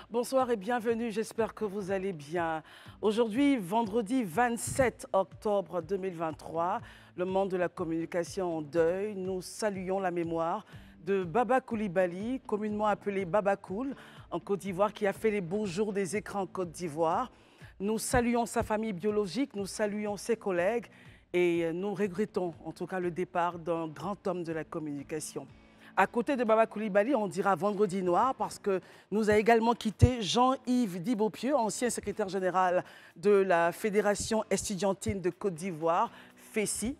Bonsoir et bienvenue, j'espère que vous allez bien. Aujourd'hui, vendredi 27 octobre 2023, le monde de la communication en deuil. Nous saluons la mémoire de Baba Coulibaly, communément appelé Baba Cool, en Côte d'Ivoire, qui a fait les beaux jours des écrans en Côte d'Ivoire. Nous saluons sa famille biologique, nous saluons ses collègues et nous regrettons en tout cas le départ d'un grand homme de la communication. À côté de Baba Coulibaly, on dira vendredi noir parce que nous a également quitté Jean-Yves Dibopieux, ancien secrétaire général de la Fédération estudiantine de Côte d'Ivoire, FESI.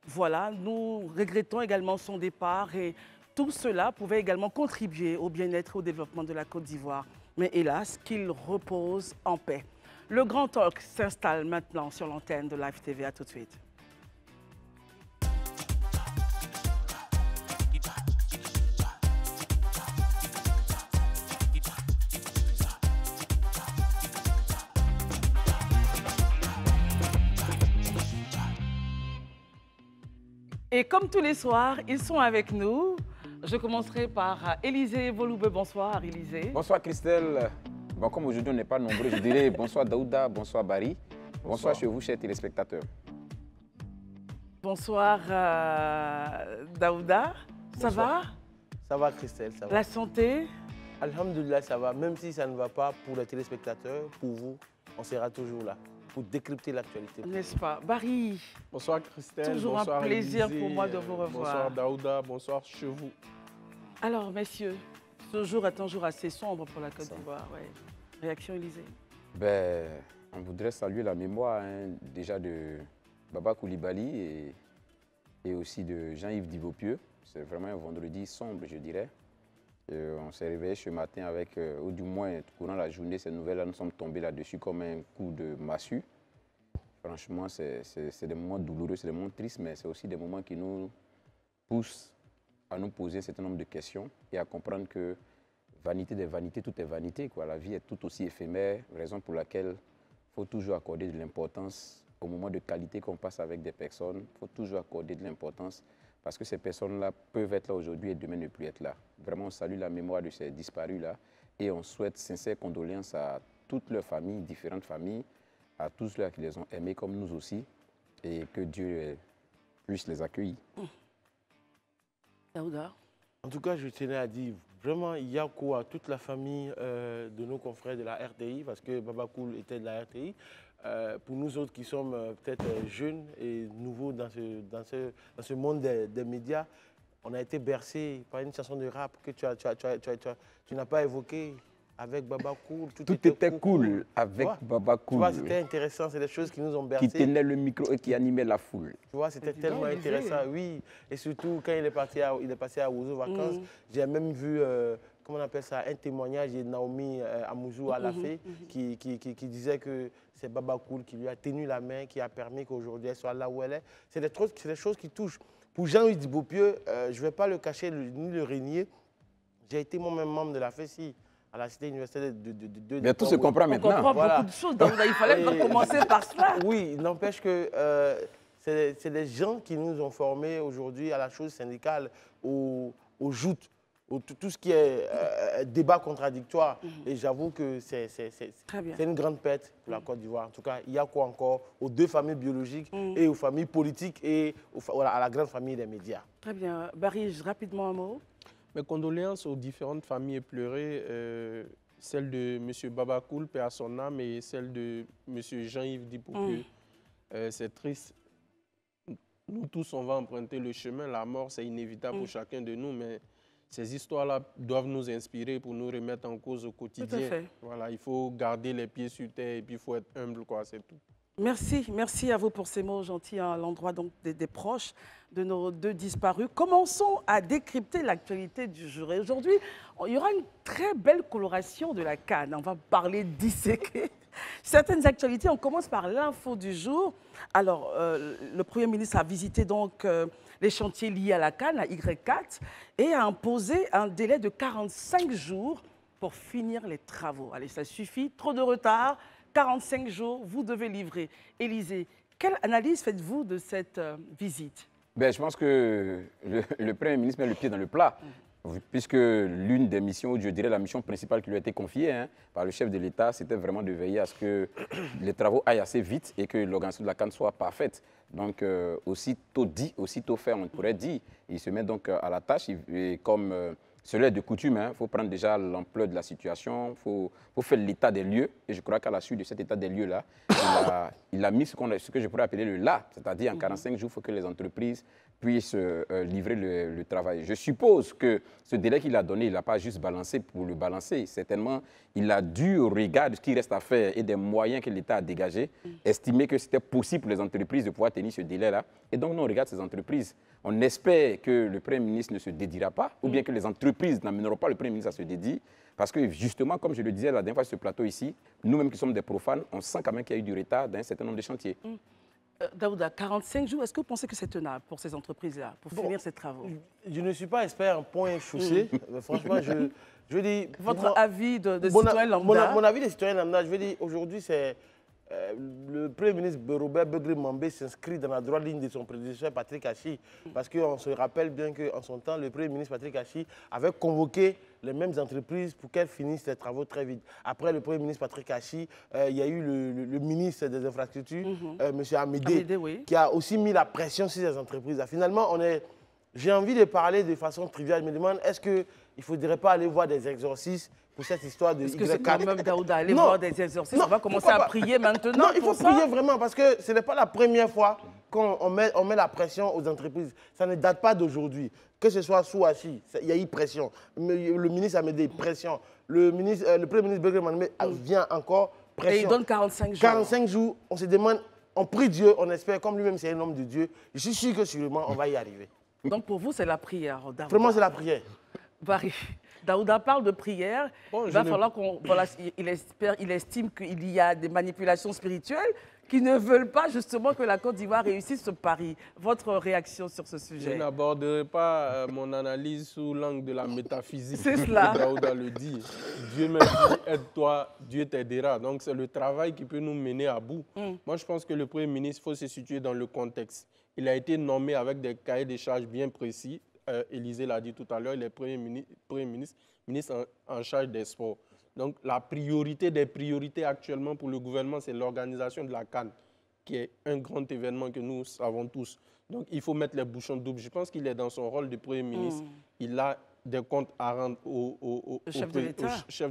Voilà, nous regrettons également son départ et tout cela pouvait également contribuer au bien-être et au développement de la Côte d'Ivoire. Mais hélas, qu'il repose en paix. Le Grand Talk s'installe maintenant sur l'antenne de Live TV. À tout de suite. Et comme tous les soirs, ils sont avec nous. Je commencerai par Élisée Voloube. Bonsoir Élisée. Bonsoir Christelle. Bon, comme aujourd'hui on n'est pas nombreux, je dirais bonsoir Daouda, bonsoir Barry. Bonsoir chez vous, chers téléspectateurs. Bonsoir Daouda. Ça va? Ça va Christelle, ça va. La santé? Alhamdoulilah, ça va. Même si ça ne va pas pour les téléspectateurs, pour vous, on sera toujours là pour décrypter l'actualité. N'est-ce pas? Barry. Bonsoir Christelle. Toujours bonsoir un plaisir Élisée, pour moi de vous revoir. Bonsoir Daouda, bonsoir chez vous. Alors messieurs, ce jour est un jour assez sombre pour la Côte d'Ivoire. Ouais. Réaction Élisée? Ben, on voudrait saluer la mémoire déjà de Baba Coulibaly et aussi de Jean-Yves Dibopieux. C'est vraiment un vendredi sombre, je dirais. On s'est réveillé ce matin avec, ou du moins, courant la journée, ces nouvelles-là, nous sommes tombés là-dessus comme un coup de massue. Franchement, c'est des moments douloureux, c'est des moments tristes, mais c'est aussi des moments qui nous poussent à nous poser un certain nombre de questions et à comprendre que vanité des vanités, tout est vanité, quoi. La vie est tout aussi éphémère, raison pour laquelle il faut toujours accorder de l'importance au moment de qualité qu'on passe avec des personnes. Il faut toujours accorder de l'importance parce que ces personnes-là peuvent être là aujourd'hui et demain ne plus être là. Vraiment, on salue la mémoire de ces disparus-là et on souhaite sincères condoléances à toutes leurs familles, différentes familles, à tous ceux qui les ont aimés comme nous aussi et que Dieu puisse les accueillir. Daouda. En tout cas, je tenais à dire vraiment Yako à toute la famille de nos confrères de la RTI, parce que Baba Cool était de la RTI. Pour nous autres qui sommes peut-être jeunes et nouveaux dans ce monde des médias, on a été bercés par une chanson de rap que tu n'as pas évoquée avec Baba Cool. Tout était cool avec Baba Cool. Tu vois, c'était intéressant, c'est des choses qui nous ont bercés. Qui tenait le micro et qui animait la foule. Tu vois, c'était tellement intéressant, oui. Et surtout, quand il est passé à Ouzo Vacances, j'ai même vu, comment on appelle ça, un témoignage de Naomi Amouzou Alafé qui disait que c'est Baba Cool qui lui a tenu la main, qui a permis qu'aujourd'hui elle soit là où elle est. C'est des choses qui touchent. Pour Jean-Yves Dibopieux, je ne vais pas le cacher ni le régner, j'ai été moi-même membre de la FESI. À la cité universitaire de Mais tout se comprend maintenant. On comprend beaucoup de choses, donc il fallait commencer par cela. Oui, il n'empêche que c'est des gens qui nous ont formés aujourd'hui à la chose syndicale, aux joutes, tout ce qui est débat contradictoire. Et j'avoue que c'est une grande perte pour la Côte d'Ivoire. En tout cas, il y a quoi encore aux deux familles biologiques et aux familles politiques et à la grande famille des médias. Très bien. Barry, rapidement un mot. Mes condoléances aux différentes familles éplorées, celle de M. Baba Cool, paix à son âme, et celle de M. Jean-Yves Dibopieux. C'est triste. Nous tous, on va emprunter le chemin. La mort, c'est inévitable pour chacun de nous, mais ces histoires-là doivent nous inspirer pour nous remettre en cause au quotidien. Tout à fait. Voilà, il faut garder les pieds sur terre et puis il faut être humble, quoi, c'est tout. Merci à vous pour ces mots gentils à l'endroit des proches de nos deux disparus. Commençons à décrypter l'actualité du jour. Et aujourd'hui, il y aura une très belle coloration de la CAN. On va parler disséquer certaines actualités. On commence par l'info du jour. Alors, le Premier ministre a visité donc les chantiers liés à la CAN, à Y4, et a imposé un délai de 45 jours pour finir les travaux. Allez, ça suffit, trop de retard. 45 jours, vous devez livrer. Élisée, quelle analyse faites-vous de cette visite? Ben, je pense que le Premier ministre met le pied dans le plat. puisque l'une des missions, je dirais la mission principale qui lui a été confiée par le chef de l'État, c'était vraiment de veiller à ce que les travaux aillent assez vite et que l'organisation de la CAN soit parfaite. Donc, aussitôt dit, aussitôt fait, on pourrait dire. Il se met donc à la tâche et comme cela est de coutume, il faut prendre déjà l'ampleur de la situation, il faut faire l'état des lieux. Et je crois qu'à la suite de cet état des lieux-là, il a mis ce que je pourrais appeler le là, c'est-à-dire en 45 jours, il faut que les entreprises puissent livrer le travail. Je suppose que ce délai qu'il a donné, il n'a pas juste balancé pour le balancer. Certainement, il a dû, au regard de ce qui reste à faire et des moyens que l'État a dégagés, estimer que c'était possible pour les entreprises de pouvoir tenir ce délai-là. Et donc, nous, on regarde ces entreprises. On espère que le Premier ministre ne se dédiera pas, ou bien que les entreprises n'amèneront pas le Premier ministre à se dédier. Parce que justement, comme je le disais la dernière fois sur ce plateau ici, nous-mêmes qui sommes des profanes, on sent quand même qu'il y a eu du retard dans un certain nombre de chantiers. Daouda, 45 jours, est-ce que vous pensez que c'est tenable pour ces entreprises-là, pour finir ces travaux? Je ne suis pas expert en point chaussée. Franchement, je veux dire... Votre avis de citoyen lambda? Mon avis de citoyen lambda, je veux dire, aujourd'hui, c'est... le Premier ministre Robert Begré-Mambé s'inscrit dans la droite ligne de son prédécesseur Patrick Hachi. Parce qu'on se rappelle bien qu'en son temps, le Premier ministre Patrick Hachi avait convoqué les mêmes entreprises pour qu'elles finissent les travaux très vite. Après le Premier ministre Patrick Hachi, il y a eu le ministre des Infrastructures, M. Amédée, oui, qui a aussi mis la pression sur les entreprises. Finalement, j'ai envie de parler de façon triviale. Je me demande, est-ce qu'il ne faudrait pas aller voir des exorcistes pour cette histoire de Est-ce que c'est quand même, Daouda, aller voir des exorcistes? On va commencer à prier maintenant. Non, il faut prier vraiment parce que ce n'est pas la première fois qu'on met la pression aux entreprises. Ça ne date pas d'aujourd'hui. Que ce soit sous Hachi, il y a eu pression. Le ministre Amédée, pression. Le Premier ministre Begré-Mambé vient encore, pression. Et il donne 45 jours. 45 jours, on se demande, on prie Dieu, on espère, comme lui-même c'est un homme de Dieu, je suis sûr que sûrement on va y arriver. Donc pour vous, c'est la prière, Daouda. Vraiment, c'est la prière. Barry, Daouda parle de prière. Bon, il va falloir qu'on... Voilà, il estime qu'il y a des manipulations spirituelles qui ne veulent pas justement que la Côte d'Ivoire réussisse ce pari. Votre réaction sur ce sujet? Je n'aborderai pas mon analyse sous l'angle de la métaphysique. C'est cela. Daouda le dit. Dieu m'a dit, aide-toi, Dieu t'aidera. Donc c'est le travail qui peut nous mener à bout. Moi, je pense que le Premier ministre, il faut se situer dans le contexte. Il a été nommé avec des cahiers de charges bien précis. Élysée l'a dit tout à l'heure, il est Premier ministre en charge des sports. Donc, la priorité des priorités actuellement pour le gouvernement, c'est l'organisation de la CAN, qui est un grand événement que nous savons tous. Donc, il faut mettre les bouchons doubles. Je pense qu'il est dans son rôle de Premier ministre. Il a des comptes à rendre au chef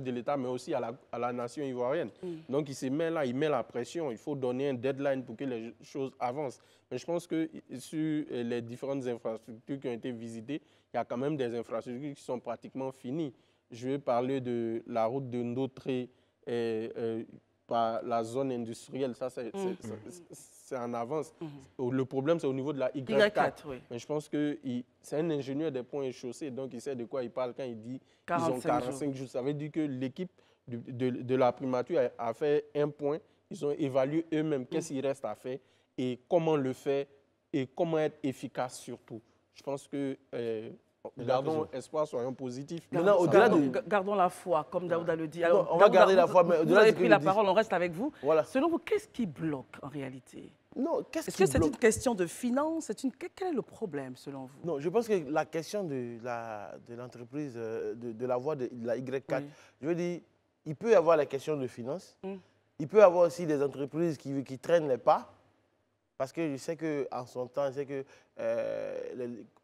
de l'État, mais aussi à la nation ivoirienne. Donc, il se met là, il met la pression. Il faut donner un deadline pour que les choses avancent. Mais je pense que sur les différentes infrastructures qui ont été visitées, il y a quand même des infrastructures qui sont pratiquement finies. Je vais parler de la route de Ndotré par la zone industrielle. Ça, c'est en avance. Le problème, c'est au niveau de la Y4. Oui. Mais je pense que c'est un ingénieur des ponts et chaussées, donc il sait de quoi il parle quand il dit qu'ils ont 45 jours. Ça veut dire que l'équipe de la primature a fait un point. Ils ont évalué eux-mêmes qu'est-ce qu'il reste à faire et comment le faire et comment être efficace surtout. Je pense que... gardons espoir, soyons positifs. Gardons la foi, comme Daouda le dit. Alors, on va garder la foi, mais vous avez pris la parole, on reste avec vous. Voilà. Selon vous, qu'est-ce qui bloque en réalité? Est-ce que c'est une question de finance? Quel est le problème selon vous? Non, je pense que la question de l'entreprise, de la voie de la Y4, je veux dire, il peut y avoir la question de finance. Il peut y avoir aussi des entreprises qui traînent les pas. Parce que je sais qu'en son temps, je sais que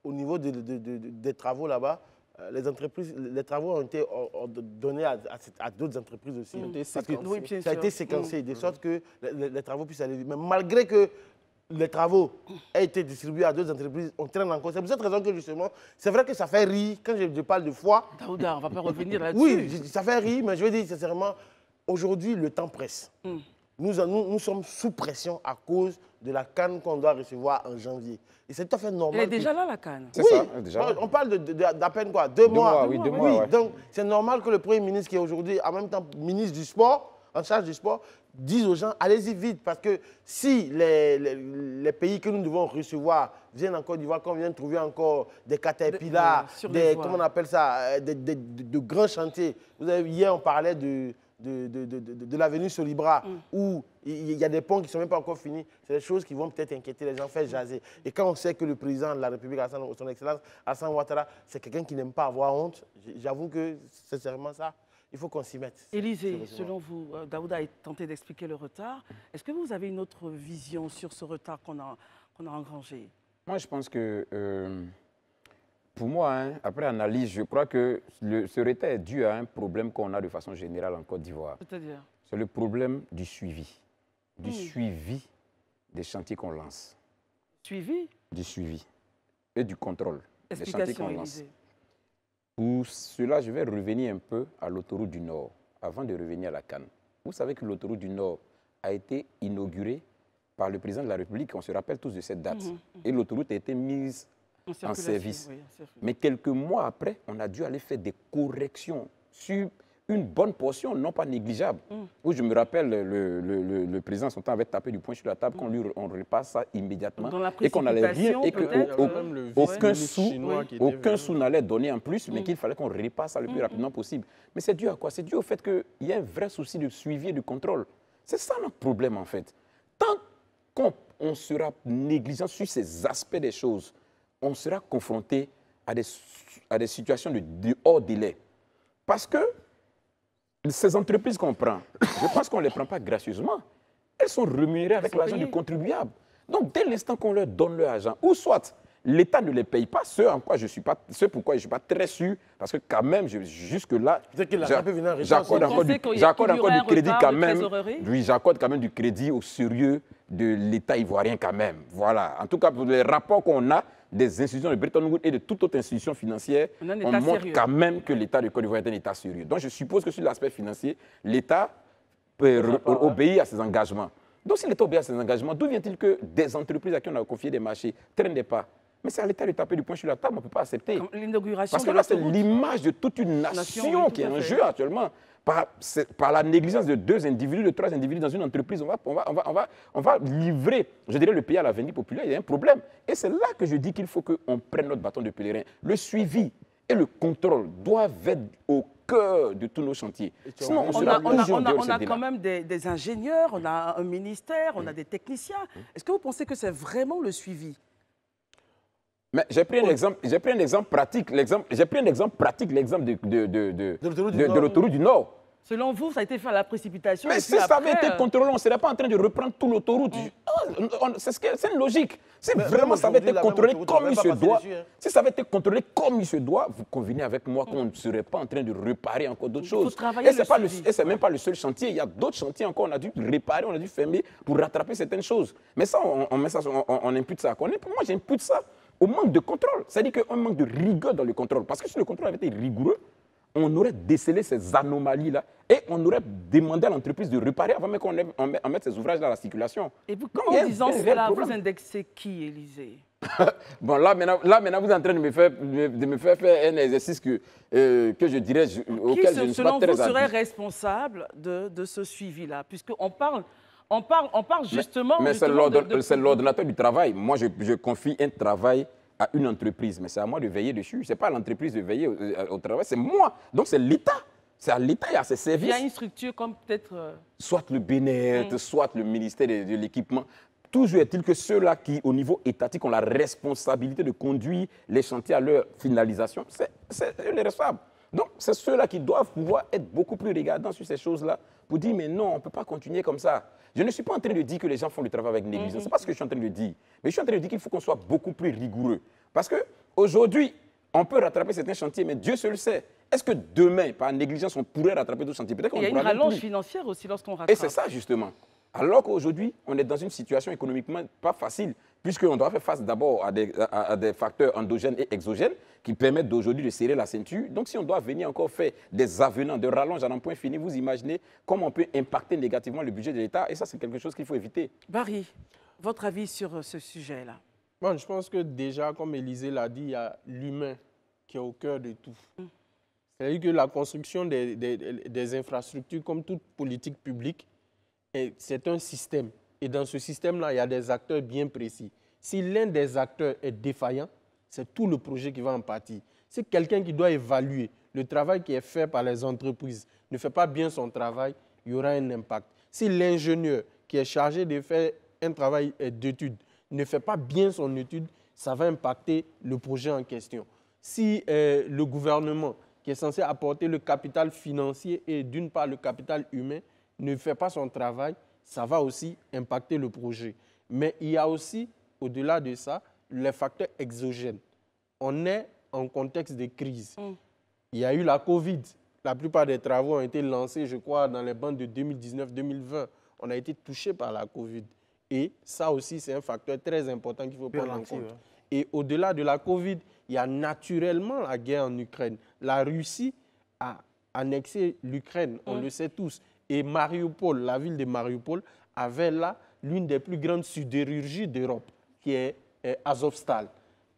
au niveau des travaux là-bas, les travaux ont été donnés à d'autres entreprises aussi. Ça a été séquencé, de sorte que les travaux puissent aller vite. Mais malgré que les travaux aient été distribués à d'autres entreprises, on traîne encore. C'est pour cette raison que justement, c'est vrai que ça fait rire quand je parle de foi. Daouda, on ne va pas revenir là-dessus. Oui, ça fait rire, mais je veux dire sincèrement, aujourd'hui, le temps presse. Nous sommes sous pression à cause de la CAN qu'on doit recevoir en janvier. Et c'est tout à fait normal. Elle est déjà là, la CAN. C'est ça, déjà. On parle d'à peine quoi, 2 mois. Oui, 2 mois. Ouais. Donc, c'est normal que le Premier ministre, qui est aujourd'hui en même temps ministre du sport, en charge du sport, dise aux gens, allez-y vite. Parce que si les pays que nous devons recevoir viennent en Côte d'Ivoire, qu'on vient de trouver encore des caterpillars, comment on appelle ça, de grands chantiers. Hier, on parlait de de l'avenue Solibra, où il y a des ponts qui ne sont même pas encore finis, c'est des choses qui vont peut-être inquiéter les gens, faire jaser. Et quand on sait que le président de la République, son Excellence Alassane Ouattara, c'est quelqu'un qui n'aime pas avoir honte, j'avoue que c'est sincèrement ça. Il faut qu'on s'y mette. Élysée, selon vous, Daouda a tenté d'expliquer le retard. Est-ce que vous avez une autre vision sur ce retard qu'on a engrangé? Moi, je pense que, pour moi, hein, après analyse, je crois que ce retard est dû à un problème qu'on a de façon générale en Côte d'Ivoire. C'est-à-dire? C'est le problème du suivi. Du suivi des chantiers qu'on lance. Suivi? Du suivi et du contrôle des chantiers qu'on lance. Élysée. Pour cela, je vais revenir un peu à l'autoroute du Nord, avant de revenir à la Cannes. Vous savez que l'autoroute du Nord a été inaugurée par le président de la République, on se rappelle tous de cette date. Et l'autoroute a été mise en service. Oui, mais quelques mois après, on a dû aller faire des corrections sur une bonne portion, non pas négligeable. Où je me rappelle, le président, son temps, avait tapé du poing sur la table, on repasse ça immédiatement. Et qu'on allait rien, et qu'aucun sou n'allait donner en plus, mais qu'il fallait qu'on repasse ça le plus rapidement possible. Mais c'est dû à quoi? C'est dû au fait qu'il y a un vrai souci de suivi et de contrôle. C'est ça notre problème, en fait. Tant qu'on sera négligent sur ces aspects des choses, on sera confronté à des situations de hors délai. Parce que ces entreprises qu'on prend, je pense qu'on ne les prend pas gracieusement. Elles sont rémunérées avec l'argent du contribuable. Donc, dès l'instant qu'on leur donne leur argent, ou soit l'État ne les paye pas, ce pourquoi je ne suis pas très sûr, parce que quand même, jusque-là, j'accorde encore du crédit quand même. Oui, j'accorde quand même du crédit au sérieux de l'État ivoirien quand même. Voilà. En tout cas, pour les rapports qu'on a des institutions de Bretton Woods et de toute autre institution financière, on montre quand même que l'État de Côte d'Ivoire est un État sérieux. Donc, je suppose que sur l'aspect financier, l'État obéit à ses engagements. Donc, si l'État obéit à ses engagements, d'où vient-il que des entreprises à qui on a confié des marchés ne traînent pas? Mais c'est à l'État de taper du poing sur la table, on ne peut pas accepter. Parce que là, c'est l'image de toute une nation qui est en jeu actuellement. Par la négligence de 2 individus, de 3 individus dans une entreprise, on va livrer, je dirais, le pays à l'avenir populaire. Il y a un problème. Et c'est là que je dis qu'il faut qu'on prenne notre bâton de pèlerin. Le suivi et le contrôle doivent être au cœur de tous nos chantiers. Sinon, on a quand même des ingénieurs, on a un ministère, on a des techniciens. Est-ce que vous pensez que c'est vraiment le suivi? Mais j'ai pris un exemple pratique, l'exemple de l'autoroute du Nord. Selon vous, ça a été fait à la précipitation. Mais si ça avait été contrôlé, on ne serait pas en train de reprendre toute l'autoroute. C'est une logique. Si vraiment ça avait été contrôlé comme il se doit, si ça avait été contrôlé comme il se doit, vous convenez avec moi qu'on ne serait pas en train de réparer encore d'autres choses. Et ce n'est même pas le seul chantier. Il y a d'autres chantiers encore. On a dû réparer, on a dû fermer pour rattraper certaines choses. Mais ça, on impute ça à quoi? Pour moi, j'impute ça au manque de contrôle. C'est-à-dire qu'on manque de rigueur dans le contrôle. Parce que si le contrôle avait été rigoureux, on aurait décelé ces anomalies-là et on aurait demandé à l'entreprise de réparer avant même qu'on mette ces ouvrages dans la circulation. Et vous, en disant cela, vous indexez qui, Élysée? Bon, là, maintenant, vous êtes en train de me faire faire un exercice que je dirais, auquel je ne suis pas très habitué. Selon vous, serait responsable de ce suivi-là? Puisqu'on parle justement... Mais c'est l'ordonnateur du travail. Moi, je confie un travail à une entreprise, mais c'est à moi de veiller dessus. Ce n'est pas à l'entreprise de veiller au travail, c'est moi. Donc, c'est l'État. C'est à l'État et à ses services. Il y a une structure comme peut-être... Soit le BNR, soit le ministère de l'Équipement. Toujours est-il que ceux-là qui, au niveau étatique, ont la responsabilité de conduire les chantiers à leur finalisation, c'est les responsables. Donc, c'est ceux-là qui doivent pouvoir être beaucoup plus regardants sur ces choses-là pour dire, mais non, on ne peut pas continuer comme ça. Je ne suis pas en train de dire que les gens font le travail avec négligence. Ce n'est pas ce que je suis en train de dire. Mais je suis en train de dire qu'il faut qu'on soit beaucoup plus rigoureux. Parce qu'aujourd'hui, on peut rattraper certains chantiers, mais Dieu seul sait. Est-ce que demain, par négligence, on pourrait rattraper d'autres chantiers? Il y a une rallonge financière aussi lorsqu'on rattrape. Et c'est ça, justement. Alors qu'aujourd'hui, on est dans une situation économiquement pas facile, puisqu'on doit faire face d'abord à des facteurs endogènes et exogènes qui permettent d'aujourd'hui de serrer la ceinture. Donc, si on doit venir encore faire des avenants, de rallonge à un point fini, vous imaginez comment on peut impacter négativement le budget de l'État. Et ça, c'est quelque chose qu'il faut éviter. Barry, votre avis sur ce sujet-là? Bon, je pense que déjà, comme Élysée l'a dit, il y a l'humain qui est au cœur de tout. C'est-à-dire que la construction des infrastructures, comme toute politique publique, c'est un système. Et dans ce système-là, il y a des acteurs bien précis. Si l'un des acteurs est défaillant, c'est tout le projet qui va en pâtir. C'est quelqu'un qui doit évaluer le travail qui est fait par les entreprises ne fait pas bien son travail, il y aura un impact. Si l'ingénieur qui est chargé de faire un travail d'étude ne fait pas bien son étude, ça va impacter le projet en question. Si le gouvernement qui est censé apporter le capital financier et d'une part le capital humain ne fait pas son travail, ça va aussi impacter le projet. Mais il y a aussi, au-delà de ça, les facteurs exogènes. On est en contexte de crise. Il y a eu la Covid. La plupart des travaux ont été lancés, je crois, dans les bandes de 2019-2020. On a été touché par la Covid. Et ça aussi, c'est un facteur très important qu'il faut prendre en compte. Et au-delà de la Covid, il y a naturellement la guerre en Ukraine. La Russie a annexé l'Ukraine, on le sait tous. Et Mariupol, la ville de Mariupol, avait là l'une des plus grandes sidérurgies d'Europe, qui est Azovstal.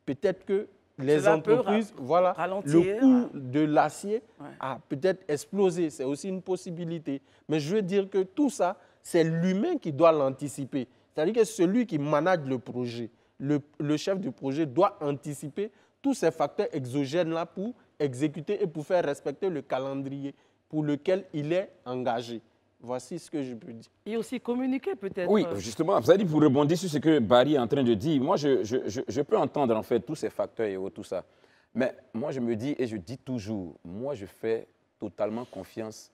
Peut-être que les entreprises, voilà, le coût de l'acier a peut-être explosé. C'est aussi une possibilité. Mais je veux dire que tout ça, c'est l'humain qui doit l'anticiper. C'est-à-dire que celui qui manage le projet, le chef du projet doit anticiper tous ces facteurs exogènes-là pour exécuter et pour faire respecter le calendrier pour lequel il est engagé. Voici ce que je peux dire. Et aussi communiquer peut-être. Oui, justement, vous avez dit pour rebondir sur ce que Barry est en train de dire. Moi, je peux entendre en fait tous ces facteurs et tout ça. Mais moi, je me dis et je dis toujours, moi, je fais totalement confiance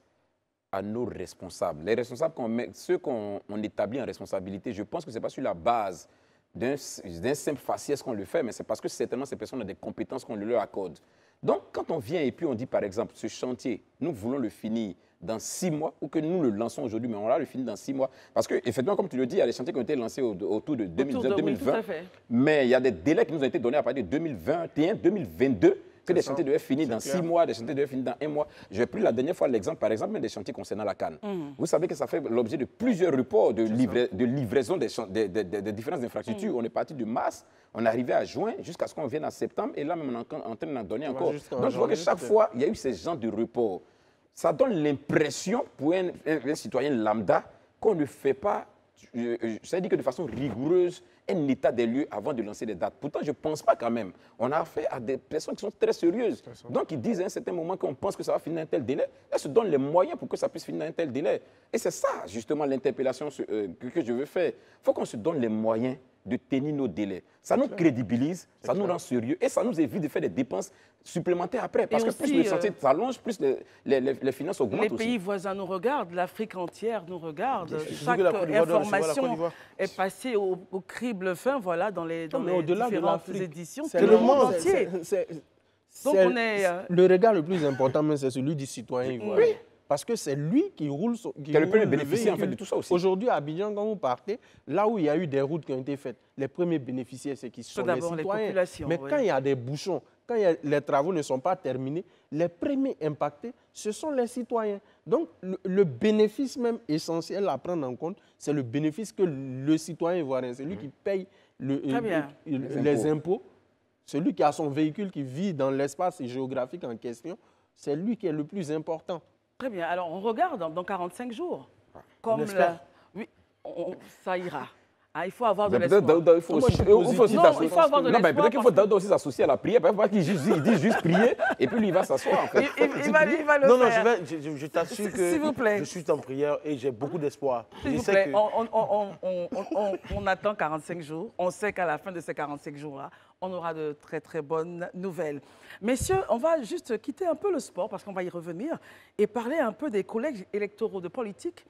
à nos responsables. Les responsables, ceux qu'on établit en responsabilité, je pense que ce n'est pas sur la base d'un simple faciès qu'on le fait, mais c'est parce que certainement ces personnes ont des compétences qu'on leur accorde. Donc, quand on vient et puis on dit, par exemple, ce chantier, nous voulons le finir dans 6 mois, ou que nous le lançons aujourd'hui, mais on va le finir dans 6 mois. Parce qu'effectivement, comme tu le dis, il y a des chantiers qui ont été lancés autour de 2019-2020, mais il y a des délais qui nous ont été donnés à partir de 2021, 2022, que des chantiers devaient finir dans 6 mois, des chantiers devaient finir dans 1 mois. J'ai pris la dernière fois l'exemple, par exemple, des chantiers concernant la canne. Vous savez que ça fait l'objet de plusieurs reports de livraison des différentes infrastructures. On est parti de mars, on est arrivé à juin, jusqu'à ce qu'on vienne en septembre, et là, même, on est en train d'en donner encore. Donc, je vois que chaque fois, il y a eu ces genres de reports. Ça donne l'impression, pour un citoyen lambda, qu'on ne fait pas, ça dit que de façon rigoureuse, un état des lieux avant de lancer des dates. Pourtant, je ne pense pas quand même. On a affaire à des personnes qui sont très sérieuses. Donc, ils disent à un certain moment qu'on pense que ça va finir dans un tel délai. Elles se donnent les moyens pour que ça puisse finir dans un tel délai. Et c'est ça, justement, l'interpellation que je veux faire. Il faut qu'on se donne les moyens de tenir nos délais. Ça nous crédibilise, ça nous rend sérieux et ça nous évite de faire des dépenses supplémentaires après. Parce que plus le chantier s'allonge, plus les finances augmentent aussi. Les pays voisins nous regardent, l'Afrique entière nous regarde. Chaque information est passée au crible fin, voilà, dans les différentes éditions. C'est le monde entier. Donc le regard le plus important, c'est celui du citoyen ivoirien. Oui. Parce que c'est lui qui roule. Qui est le premier bénéficiaire en fait, de tout ça aussi. Aujourd'hui, à Abidjan, quand vous partez, là où il y a eu des routes qui ont été faites, les premiers bénéficiaires, c'est qui sont les citoyens. Mais quand il y a des bouchons, quand les travaux ne sont pas terminés, les premiers impactés, ce sont les citoyens. Donc, le bénéfice même essentiel à prendre en compte, c'est le bénéfice que le citoyen ivoirien, celui qui paye les impôts, celui qui a son véhicule qui vit dans l'espace géographique en question, c'est lui qui est le plus important. Très bien. Alors, on regarde dans 45 jours. Comme oui, ça ira. Ah, il faut avoir de l'espoir. Il faut aussi avoir de l'espour. Peut-être qu'il faut Daouda aussi s'associer à la prière. Il ne faut pas qu'il dise juste prier et puis lui, il va s'asseoir. En fait. il va le faire. Non, je t'assure que je suis en prière et j'ai beaucoup d'espoir. S'il vous plaît, on attend 45 jours. On sait qu'à la fin de ces 45 jours-là, on aura de très, très bonnes nouvelles. Messieurs, on va juste quitter un peu le sport parce qu'on va y revenir et parler un peu des collèges électoraux de politique.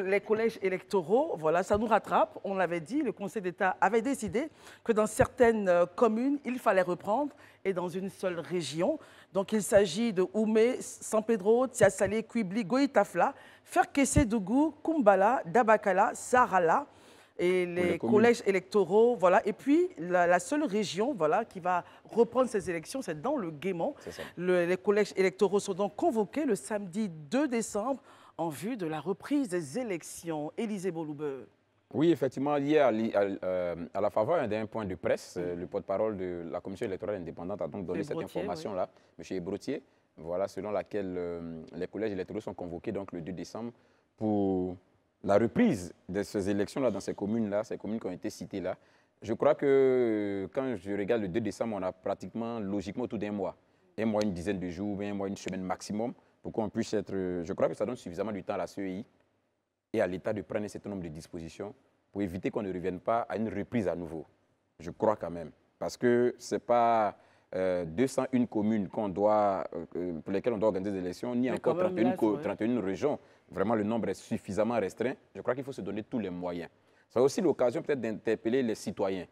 Les collèges électoraux, voilà, ça nous rattrape. On l'avait dit, le Conseil d'État avait décidé que dans certaines communes, il fallait reprendre et dans une seule région. Donc, il s'agit de Oumé, San Pedro, Tiasalé, Quibli, Goïtafla, Ferkessé-Dougou, Kumbala, Dabakala, Sarala. Et les collèges électoraux, voilà. Et puis, la seule région voilà, qui va reprendre ces élections, c'est dans le Guémont. Les collèges électoraux sont donc convoqués le samedi 2 décembre en vue de la reprise des élections. Élisée Boloube. Oui, effectivement, hier, à la faveur d'un point de presse, le porte-parole de la Commission électorale indépendante a donc donné cette information-là, M. Ebrotier, voilà, selon laquelle les collèges électoraux sont convoqués donc, le 2 décembre pour la reprise de ces élections-là dans ces communes-là, ces communes qui ont été citées là. Je crois que quand je regarde le 2 décembre, on a pratiquement, logiquement, autour d'un mois. un mois, une dizaine de jours, un mois, une semaine maximum, pour qu'on puisse être... Je crois que ça donne suffisamment de temps à la CEI et à l'État de prendre un certain nombre de dispositions pour éviter qu'on ne revienne pas à une reprise à nouveau. Je crois quand même. Parce que ce n'est pas 201 communes pour lesquelles on doit organiser des élections, ni encore 31 régions. Vraiment, le nombre est suffisamment restreint. Je crois qu'il faut se donner tous les moyens. Ça a aussi l'occasion peut-être d'interpeller les citoyens.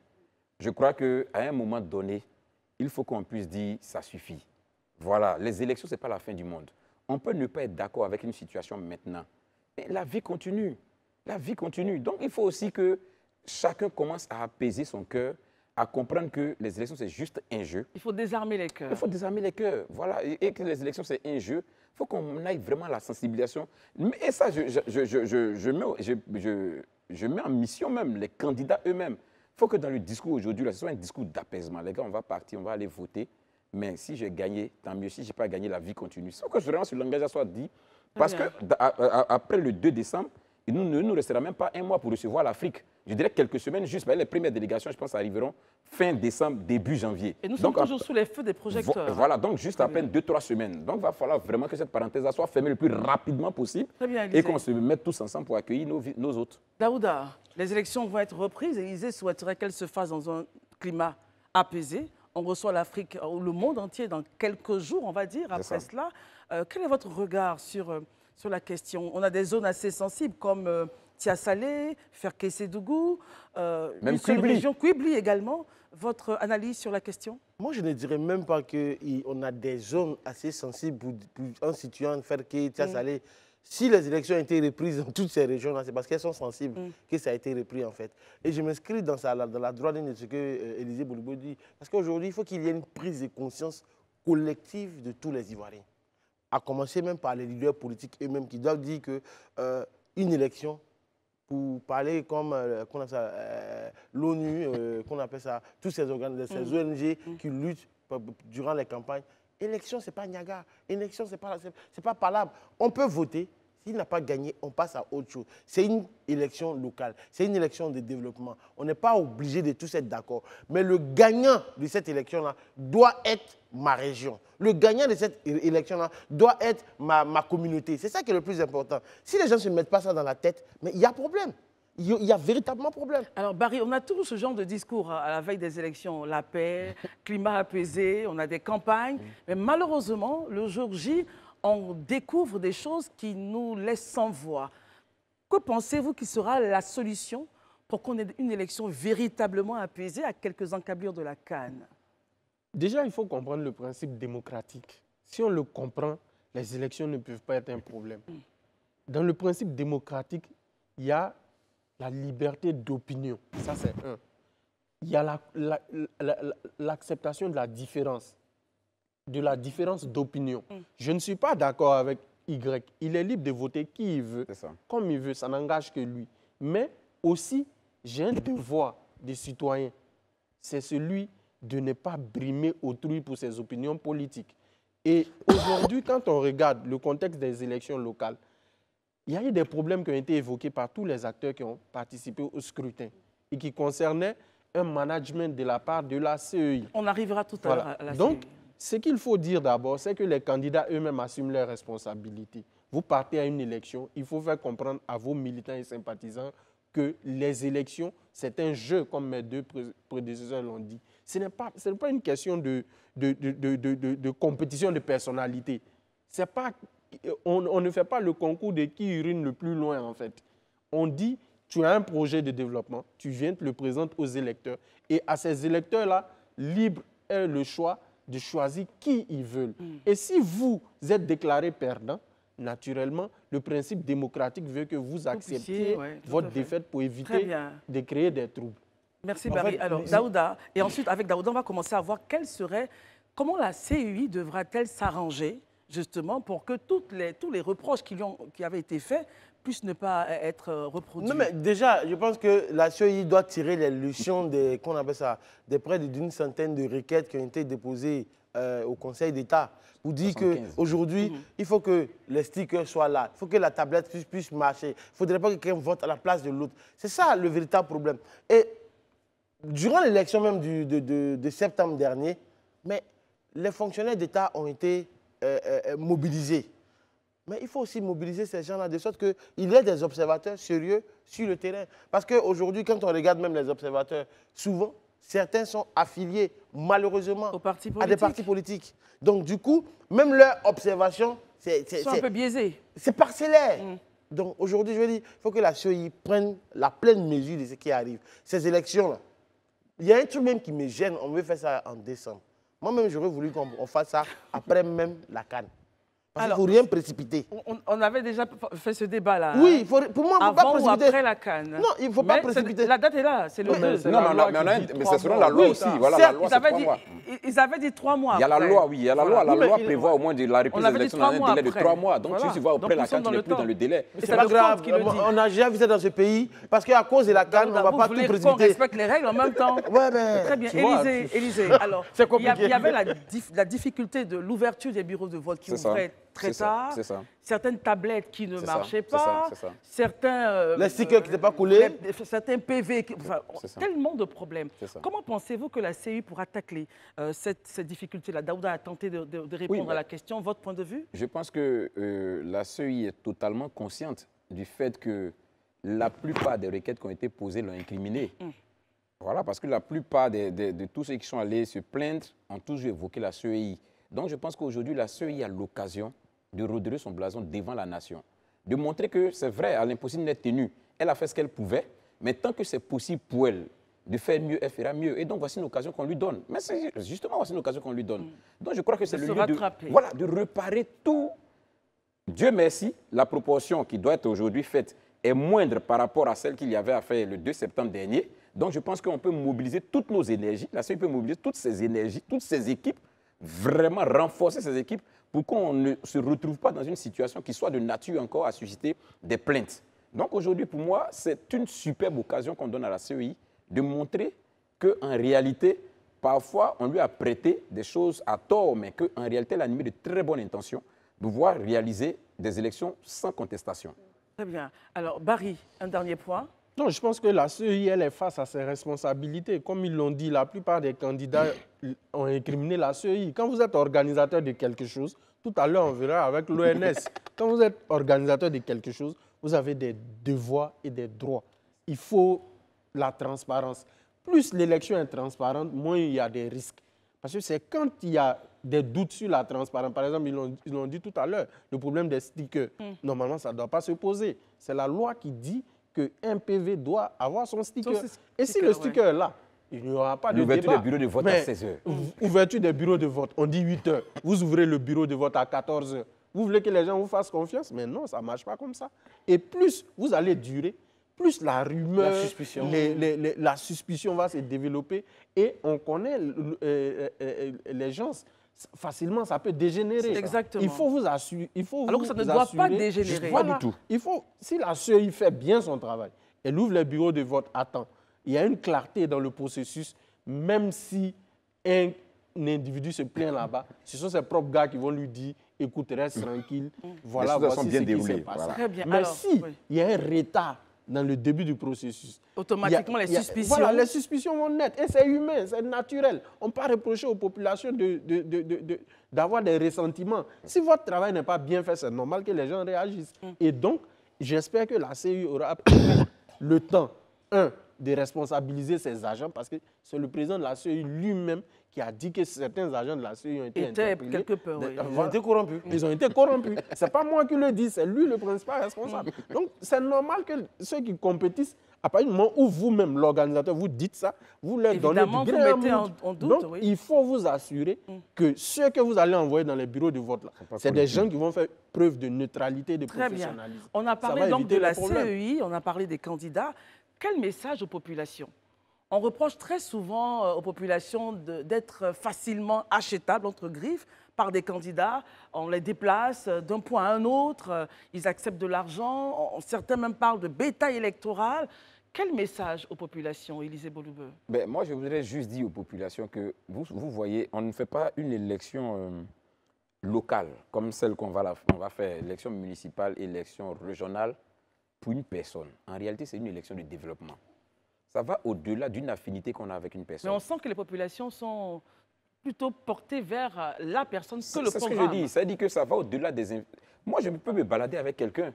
Je crois qu'à un moment donné, il faut qu'on puisse dire « ça suffit ». Voilà, les élections, ce n'est pas la fin du monde. On peut ne pas être d'accord avec une situation maintenant. Mais la vie continue. La vie continue. Donc, il faut aussi que chacun commence à apaiser son cœur, à comprendre que les élections, c'est juste un jeu. Il faut désarmer les cœurs. Il faut désarmer les cœurs, voilà. Et que les élections, c'est un jeu. Il faut qu'on aille vraiment à la sensibilisation. Et ça, je mets en mission même les candidats eux-mêmes. Il faut que dans le discours aujourd'hui, ce soit un discours d'apaisement. Les gars, on va partir, on va aller voter. Mais si j'ai gagné, tant mieux. Si je n'ai pas gagné, la vie continue. Il faut que vraiment ce langage soit dit. Parce qu'après le 2 décembre, il ne nous restera même pas un mois pour recevoir l'Afrique. Je dirais quelques semaines juste. Les premières délégations, je pense, arriveront fin décembre, début janvier. Et nous sommes toujours sous les feux des projecteurs. Voilà, donc juste à peine 2-3 semaines. Donc il va falloir vraiment que cette parenthèse soit fermée le plus rapidement possible. Très bien, et qu'on se mette tous ensemble pour accueillir nos hôtes. Daouda, les élections vont être reprises. Élysée souhaiterait qu'elles se fassent dans un climat apaisé. On reçoit l'Afrique ou le monde entier dans quelques jours, on va dire, après cela. Quel est votre regard sur la question? On a des zones assez sensibles comme Tia-Salé, Ferké-Sédougou, une seule région, Kouibli également. Votre analyse sur la question? Moi, je ne dirais même pas qu'on a des zones assez sensibles en situant Ferké, Tia-Salé. Si les élections ont été reprises dans toutes ces régions-là, c'est parce qu'elles sont sensibles que ça a été repris en fait. Et je m'inscris dans la droite ligne de ce que Élysée Boulibo dit. Parce qu'aujourd'hui, il faut qu'il y ait une prise de conscience collective de tous les Ivoiriens. À commencer même par les leaders politiques eux-mêmes qui doivent dire qu'une élection, pour parler comme l'ONU, qu'on appelle ça, tous ces ONG qui luttent durant les campagnes, élection, ce n'est pas Niaga. Élection, ce n'est pas palable. On peut voter. S'il n'a pas gagné, on passe à autre chose. C'est une élection locale. C'est une élection de développement. On n'est pas obligé de tous être d'accord. Mais le gagnant de cette élection-là doit être ma région. Le gagnant de cette élection-là doit être ma communauté. C'est ça qui est le plus important. Si les gens ne se mettent pas ça dans la tête, mais il y a problème. Il y a véritablement problème. Alors Barry, on a toujours ce genre de discours à la veille des élections. La paix, climat apaisé, on a des campagnes. Mais malheureusement, le jour J, on découvre des choses qui nous laissent sans voix. Que pensez-vous qui sera la solution pour qu'on ait une élection véritablement apaisée à quelques encablures de la CAN? Déjà, il faut comprendre le principe démocratique. Si on le comprend, les élections ne peuvent pas être un problème. Dans le principe démocratique, il y a la liberté d'opinion. Ça, c'est un. Il y a l'acceptation de la différence d'opinion. Je ne suis pas d'accord avec Y. Il est libre de voter qui il veut, comme il veut. Ça n'engage que lui. Mais aussi, j'ai un devoir de citoyen. C'est celui de ne pas brimer autrui pour ses opinions politiques. Et aujourd'hui, quand on regarde le contexte des élections locales, il y a eu des problèmes qui ont été évoqués par tous les acteurs qui ont participé au scrutin et qui concernaient un management de la part de la CEI. On arrivera tout à l'heure à la CEI. Donc, ce qu'il faut dire d'abord, c'est que les candidats eux-mêmes assument leurs responsabilités. Vous partez à une élection, il faut faire comprendre à vos militants et sympathisants que les élections, c'est un jeu, comme mes deux prédécesseurs l'ont dit. Ce n'est pas une question de compétition de personnalité. On ne fait pas le concours de qui urine le plus loin, en fait. On dit, tu as un projet de développement, tu viens te le présenter aux électeurs. Et à ces électeurs-là, libre est le choix de choisir qui ils veulent. Et si vous êtes déclaré perdant, naturellement, le principe démocratique veut que vous acceptiez votre défaite pour éviter de créer des troubles. Merci Barry. Alors, Daouda, et ensuite, avec Daouda, on va commencer à voir comment la CEI devra-t-elle s'arranger, justement, pour que tous les reproches qui avaient été faits puissent ne pas être reproduits. Non, mais déjà, je pense que la CEI doit tirer les leçons des près d'une centaine de requêtes qui ont été déposées au Conseil d'État pour dire qu'aujourd'hui, il faut que les stickers soient là, il faut que la tablette puisse marcher, il ne faudrait pas que quelqu'un vote à la place de l'autre. C'est ça le véritable problème. Et durant l'élection même de septembre dernier, mais les fonctionnaires d'État ont été mobilisés. Mais il faut aussi mobiliser ces gens-là de sorte qu'il y ait des observateurs sérieux sur le terrain. Parce qu'aujourd'hui, quand on regarde même les observateurs, souvent, certains sont affiliés, malheureusement, à des partis politiques. Donc, du coup, même leur observation, c'est un peu biaisé. C'est parcellaire. Donc, aujourd'hui, je veux dire, il faut que la CEI prenne la pleine mesure de ce qui arrive. Ces élections-là, il y a un truc même qui me gêne, on veut faire ça en décembre. Moi-même, j'aurais voulu qu'on fasse ça après même la CAN. Parce qu'il ne faut rien précipiter. On avait déjà fait ce débat-là. Oui, pour moi, il ne faut pas précipiter. Avant ou après la CAN. Non, il ne faut pas précipiter. La date est là, c'est le 2. Mais c'est selon la loi aussi. Voilà, la loi, ils avaient dit 3 mois. Il y a la loi, oui. Il y a la loi. La loi prévoit au moins de la reprise des élections dans un délai de 3 mois. Donc, si tu vas après la CAN, tu n'es plus dans le délai. C'est pas grave. On a déjà vu ça dans ce pays. Parce qu'à cause de la CAN, on ne va pas tout précipiter. On respecte les règles en même temps. Très bien. Élysée, alors, il y avait la difficulté de l'ouverture des bureaux de vote qui ouvraient très tard, certaines tablettes qui ne marchaient pas, certains... les stickers qui n'étaient pas collés. Certains PV, tellement de problèmes. Comment pensez-vous que la CEI pourra tacler cette difficulté-là? Daouda a tenté de répondre à la question. Votre point de vue? Je pense que la CEI est totalement consciente du fait que la plupart des requêtes qui ont été posées l'ont incriminé. Voilà, parce que la plupart de tous ceux qui sont allés se plaindre ont toujours évoqué la CEI. Donc je pense qu'aujourd'hui, la CEI a l'occasion de redorer son blason devant la nation, de montrer que c'est vrai, à l'impossible n'est tenu. Elle a fait ce qu'elle pouvait, mais tant que c'est possible pour elle de faire mieux, elle fera mieux. Et donc voici une occasion qu'on lui donne. Mais c'est justement voici une occasion qu'on lui donne. Donc je crois que c'est le lieu de réparer tout. Dieu merci, la proportion qui doit être aujourd'hui faite est moindre par rapport à celle qu'il y avait à faire le 2 septembre dernier. Donc je pense qu'on peut mobiliser toutes nos énergies, la CEI peut mobiliser toutes ses énergies, toutes ses équipes, vraiment renforcer ces équipes pour qu'on ne se retrouve pas dans une situation qui soit de nature encore à susciter des plaintes. Donc aujourd'hui, pour moi, c'est une superbe occasion qu'on donne à la CEI de montrer qu'en réalité, parfois, on lui a prêté des choses à tort, mais qu'en réalité, elle a animé de très bonnes intentions de pouvoir réaliser des élections sans contestation. Très bien. Alors, Barry, un dernier point. Non, je pense que la CEI, elle est face à ses responsabilités. Comme ils l'ont dit, la plupart des candidats ont incriminé la CEI. Quand vous êtes organisateur de quelque chose, tout à l'heure on verra avec l'ONS, quand vous êtes organisateur de quelque chose, vous avez des devoirs et des droits. Il faut la transparence. Plus l'élection est transparente, moins il y a des risques. Parce que c'est quand il y a des doutes sur la transparence. Par exemple, ils l'ont dit tout à l'heure, le problème des stickers. Normalement, ça ne doit pas se poser. C'est la loi qui dit qu'un PV doit avoir son sticker. Et si le sticker est là, il n'y aura pas de débat. L'ouverture des bureaux de vote à 16 h. Ouverture des bureaux de vote, on dit 8 h. Vous ouvrez le bureau de vote à 14 h. Vous voulez que les gens vous fassent confiance? Mais non, ça ne marche pas comme ça. Et plus vous allez durer, plus la rumeur, la suspicion va se développer. Et on connaît les gens, facilement, ça peut dégénérer. Exactement. Il faut vous assurer. Alors que ça ne doit pas dégénérer. Pas du tout. Si la CEI fait bien son travail, elle ouvre les bureaux de vote à temps, il y a une clarté dans le processus, même si un individu se plaint là-bas, ce sont ses propres gars qui vont lui dire « écoute, reste tranquille, voilà, voici ce qui s'est passé ». Très bien. Mais s'il y a un retard dans le début du processus, automatiquement, les suspicions... Voilà, les suspicions vont naître. Et c'est humain, c'est naturel. On ne peut pas reprocher aux populations d'avoir des ressentiments. Si votre travail n'est pas bien fait, c'est normal que les gens réagissent. Et donc, j'espère que la CEI aura le temps, de responsabiliser ses agents, parce que c'est le président de la CEI lui-même qui a dit que certains agents de la CEI ont été interpellés. Quelque peu, oui. Ils ont été corrompus. Ils ont été corrompus. Ce n'est pas moi qui le dis, c'est lui le principal responsable. Donc, c'est normal que ceux qui compétissent, à partir du moment où vous-même, l'organisateur, vous dites ça, vous leur donnez du grain vous mettez en doute. Donc, il faut vous assurer que ceux que vous allez envoyer dans les bureaux de vote, c'est des gens qui vont faire preuve de neutralité, de professionnalisme. Très bien. On a parlé donc de la CEI, on a parlé des candidats. Quel message aux populations? On reproche très souvent aux populations d'être facilement achetables, entre griffes, par des candidats. On les déplace d'un point à un autre, ils acceptent de l'argent, certains même parlent de bétail électoral. Quel message aux populations, Élysée Boloubeu? Moi, je voudrais juste dire aux populations que, vous voyez, on ne fait pas une élection locale, comme celle qu'on va faire, élection municipale, élection régionale, pour une personne. En réalité, c'est une élection de développement. Ça va au-delà d'une affinité qu'on a avec une personne. Mais on sent que les populations sont plutôt porté vers la personne que le programme. C'est ce que je dis. Ça dit que ça va au-delà des... Moi, je peux me balader avec quelqu'un.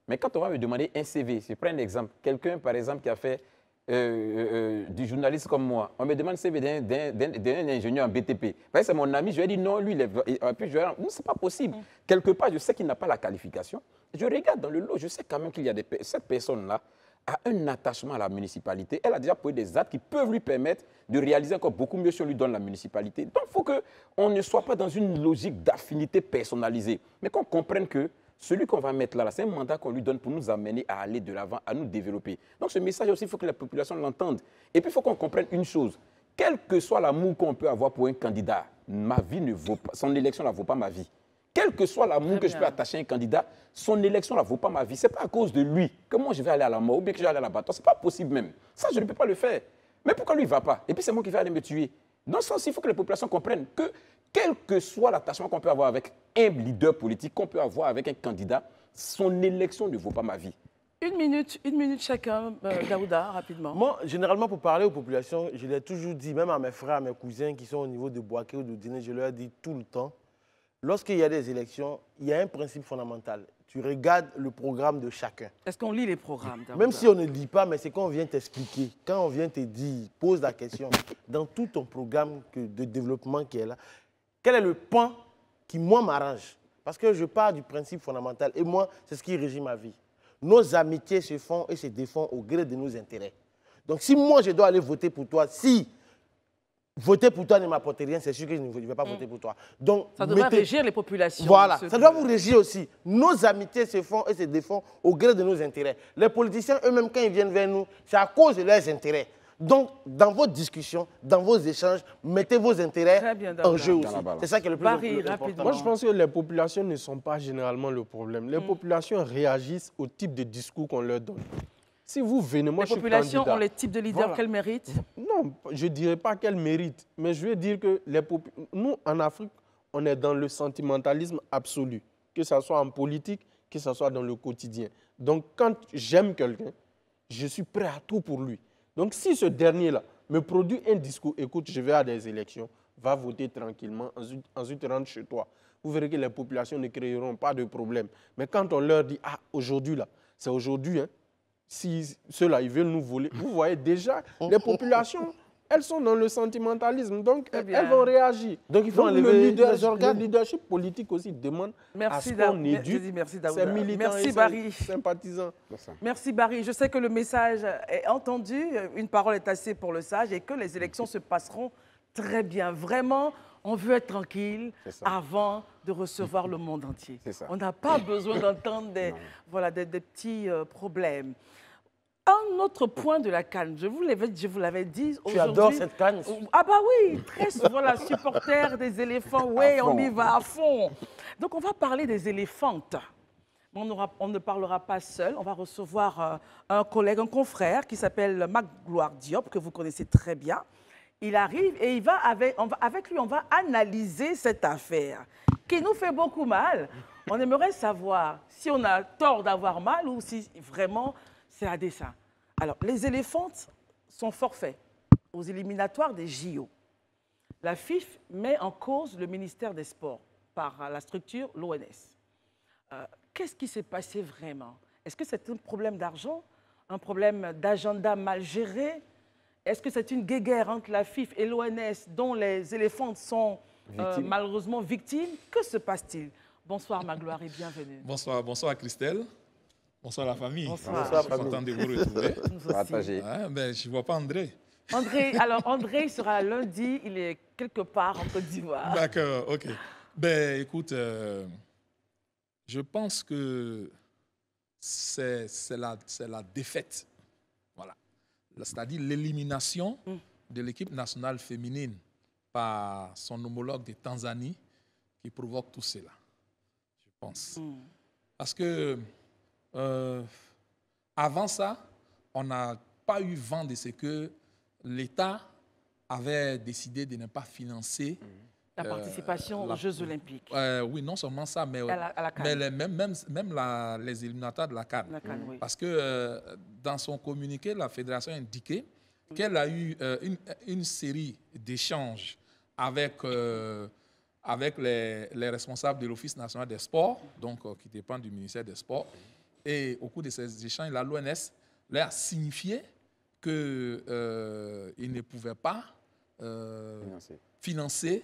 Mais quand on va me demander un CV, je prends un exemple. Quelqu'un, par exemple, qui a fait du journaliste comme moi, on me demande le CV d'un ingénieur en BTP. C'est mon ami, je lui ai dit non, lui, non, c'est pas possible. Quelque part, je sais qu'il n'a pas la qualification. Je regarde dans le lot, je sais quand même qu'il y a cette personne-là a un attachement à la municipalité. Elle a déjà posé des actes qui peuvent lui permettre de réaliser encore beaucoup mieux si on lui donne la municipalité. Donc, il faut qu'on ne soit pas dans une logique d'affinité personnalisée, mais qu'on comprenne que celui qu'on va mettre là, c'est un mandat qu'on lui donne pour nous amener à aller de l'avant, à nous développer. Donc, ce message aussi, il faut que la population l'entende. Et puis, il faut qu'on comprenne une chose. Quel que soit l'amour qu'on peut avoir pour un candidat, ma vie ne vaut pas, son élection ne vaut pas ma vie. Quel que soit l'amour que je peux attacher à un candidat, son élection ne vaut pas ma vie. Ce n'est pas à cause de lui que moi je vais aller à la mort ou bien que je vais aller à l'abattoir. Ce n'est pas possible même. Ça, je ne peux pas le faire. Mais pourquoi lui ne va pas? Et puis c'est moi qui vais aller me tuer. Dans ce sens, il faut que les populations comprennent que quel que soit l'attachement qu'on peut avoir avec un leader politique, qu'on peut avoir avec un candidat, son élection ne vaut pas ma vie. Une minute chacun, Daouda, rapidement. Moi, généralement, pour parler aux populations, je l'ai toujours dit, même à mes frères, à mes cousins qui sont au niveau de Boaké ou de Dîner, je leur dis tout le temps, lorsqu'il y a des élections, il y a un principe fondamental. Tu regardes le programme de chacun. Est-ce qu'on lit les programmes, Daouda? Même si on ne lit pas, mais c'est quand on vient t'expliquer, quand on vient te dire, pose la question, dans tout ton programme de développement qui est là, quel est le point qui, moi, m'arrange? Parce que je pars du principe fondamental et moi, c'est ce qui régit ma vie. Nos amitiés se font et se défendent au gré de nos intérêts. Donc, si moi, je dois aller voter pour toi, si voter pour toi ne m'apporte rien, c'est sûr que je ne vais pas voter pour toi. Donc, ça devrait régir les populations. Voilà, ça doit vous régir aussi. Nos amitiés se font et se défendent au gré de nos intérêts. Les politiciens, eux-mêmes, quand ils viennent vers nous, c'est à cause de leurs intérêts. Donc, dans vos discussions, dans vos échanges, mettez vos intérêts en jeu aussi. C'est ça qui est le plus important. Moi, je pense que les populations ne sont pas généralement le problème. Les populations réagissent au type de discours qu'on leur donne. Si vous venez, moi je suis candidat. Les populations ont les types de leaders qu'elles méritent? Non, je ne dirais pas qu'elles méritent, mais je veux dire que nous, en Afrique, on est dans le sentimentalisme absolu, que ce soit en politique, que ce soit dans le quotidien. Donc, quand j'aime quelqu'un, je suis prêt à tout pour lui. Donc, si ce dernier-là me produit un discours, écoute, je vais à des élections, va voter tranquillement, ensuite rentre chez toi. Vous verrez que les populations ne créeront pas de problème. Mais quand on leur dit, ah, aujourd'hui, là, c'est aujourd'hui, hein, si ceux-là, ils veulent nous voler, vous voyez déjà, les populations, elles sont dans le sentimentalisme, donc elles vont réagir. Donc il faut enlever les organes. Le leadership politique aussi demande à ce qu'on éduque ces militants et ces sympathisants. Merci Barry. Je sais que le message est entendu, une parole est assez pour le sage et que les élections se passeront très bien. Vraiment, on veut être tranquille avant de recevoir le monde entier. On n'a pas besoin d'entendre des petits problèmes. Un autre point de la CAN, je vous l'avais dit aujourd'hui. Tu adores cette CAN? Ah bah oui, très souvent, la supporter des éléphants, oui, on y va à fond. Donc on va parler des éléphantes. On ne parlera pas seul, on va recevoir un collègue, un confrère qui s'appelle Magloire Diop, que vous connaissez très bien. Il arrive et avec lui, on va analyser cette affaire qui nous fait beaucoup mal. On aimerait savoir si on a tort d'avoir mal ou si vraiment c'est à dessein. Alors, les éléphantes sont forfaits aux éliminatoires des JO. La FIF met en cause le ministère des Sports par la structure, l'ONS. Qu'est-ce qui s'est passé vraiment? Est-ce que c'est un problème d'argent? Un problème d'agenda mal géré? Est-ce que c'est une guéguerre entre la FIF et l'ONS dont les éléphantes sont malheureusement victimes? Que se passe-t-il? Bonsoir Magloire et bienvenue. Bonsoir Christelle. Bonsoir la famille. Bonsoir. Je suis content de vous retrouver. Je ne vois pas André. André sera lundi, il est quelque part en Côte d'Ivoire. D'accord, ok. Écoute, je pense que c'est la défaite. Voilà. C'est-à-dire l'élimination de l'équipe nationale féminine par son homologue de Tanzanie qui provoque tout cela, je pense. Parce que avant ça, on n'a pas eu vent de ce que l'État avait décidé de ne pas financer la participation aux Jeux Olympiques. Oui, non seulement ça, mais, même les éliminatoires de la CAN. Oui. Parce que dans son communiqué, la fédération a indiqué qu'elle a eu une série d'échanges avec les responsables de l'Office national des sports, donc qui dépend du ministère des Sports. Et au cours de ces échanges, l'ONS leur a signifié qu'il ne pouvait pas financer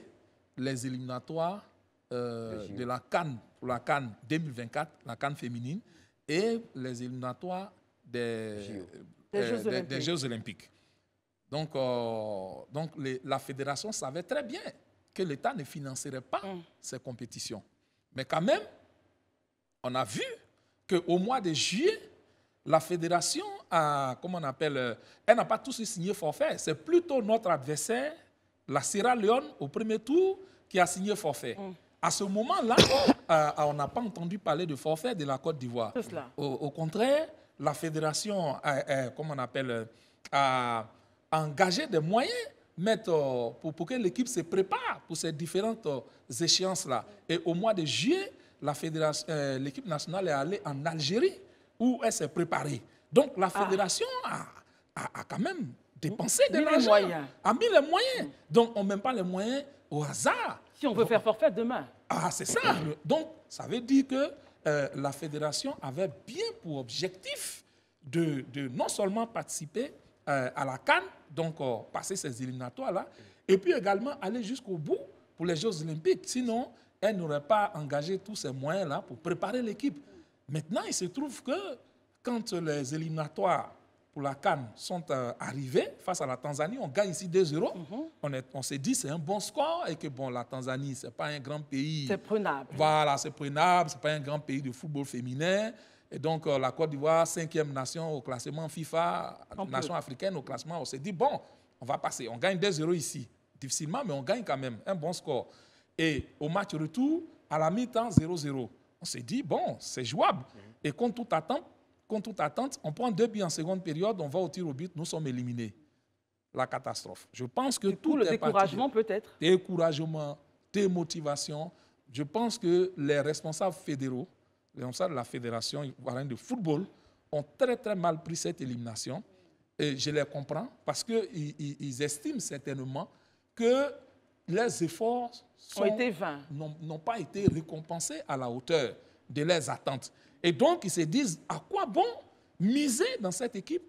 les éliminatoires de la CAN, pour la CAN 2024, la CAN féminine, et les éliminatoires des Jeux olympiques. Donc la fédération savait très bien que l'État ne financerait pas ces compétitions. Mais quand même, on a vu qu'au mois de juillet, la fédération a, comment on appelle, elle n'a pas tous signé forfait. C'est plutôt notre adversaire, la Sierra Leone, au premier tour, qui a signé forfait. À ce moment-là, on n'a pas entendu parler de forfait de la Côte d'Ivoire. Au contraire, la fédération comment on appelle, a engagé des moyens pour que l'équipe se prépare pour ces différentes échéances-là. Et au mois de juillet, l'équipe nationale est allée en Algérie où elle s'est préparée. Donc la fédération a quand même dépensé de l'argent, a mis les moyens. Donc on ne met pas les moyens au hasard. Si on veut faire forfait demain. Ah, c'est ça. Donc ça veut dire que la fédération avait bien pour objectif de non seulement participer à la CAN, donc passer ces éliminatoires-là, et puis également aller jusqu'au bout pour les Jeux olympiques. Sinon, elle n'aurait pas engagé tous ces moyens-là pour préparer l'équipe. Maintenant, il se trouve que quand les éliminatoires pour la CAN sont arrivés face à la Tanzanie, on gagne ici 2-0. On s'est dit que c'est un bon score et que bon, la Tanzanie, ce n'est pas un grand pays. C'est prenable. Voilà, c'est prenable, ce n'est pas un grand pays de football féminin. Et donc, la Côte d'Ivoire, 5e nation au classement FIFA, nation africaine au classement, on s'est dit, bon, on va passer. On gagne 2-0 ici. Difficilement, mais on gagne quand même un bon score. Et au match retour, à la mi-temps, 0-0. On s'est dit, bon, c'est jouable. Et contre toute attente, on prend 2 buts en seconde période, on va au tir au but, nous sommes éliminés. La catastrophe. Je pense que tout le découragement peut-être. Découragement, démotivation. Je pense que les responsables fédéraux, les responsables de la fédération ivoirienne de football ont très très mal pris cette élimination. Et je les comprends parce qu'ils estiment certainement que les efforts n'ont pas été récompensés à la hauteur de leurs attentes. Et donc, ils se disent, à quoi bon miser dans cette équipe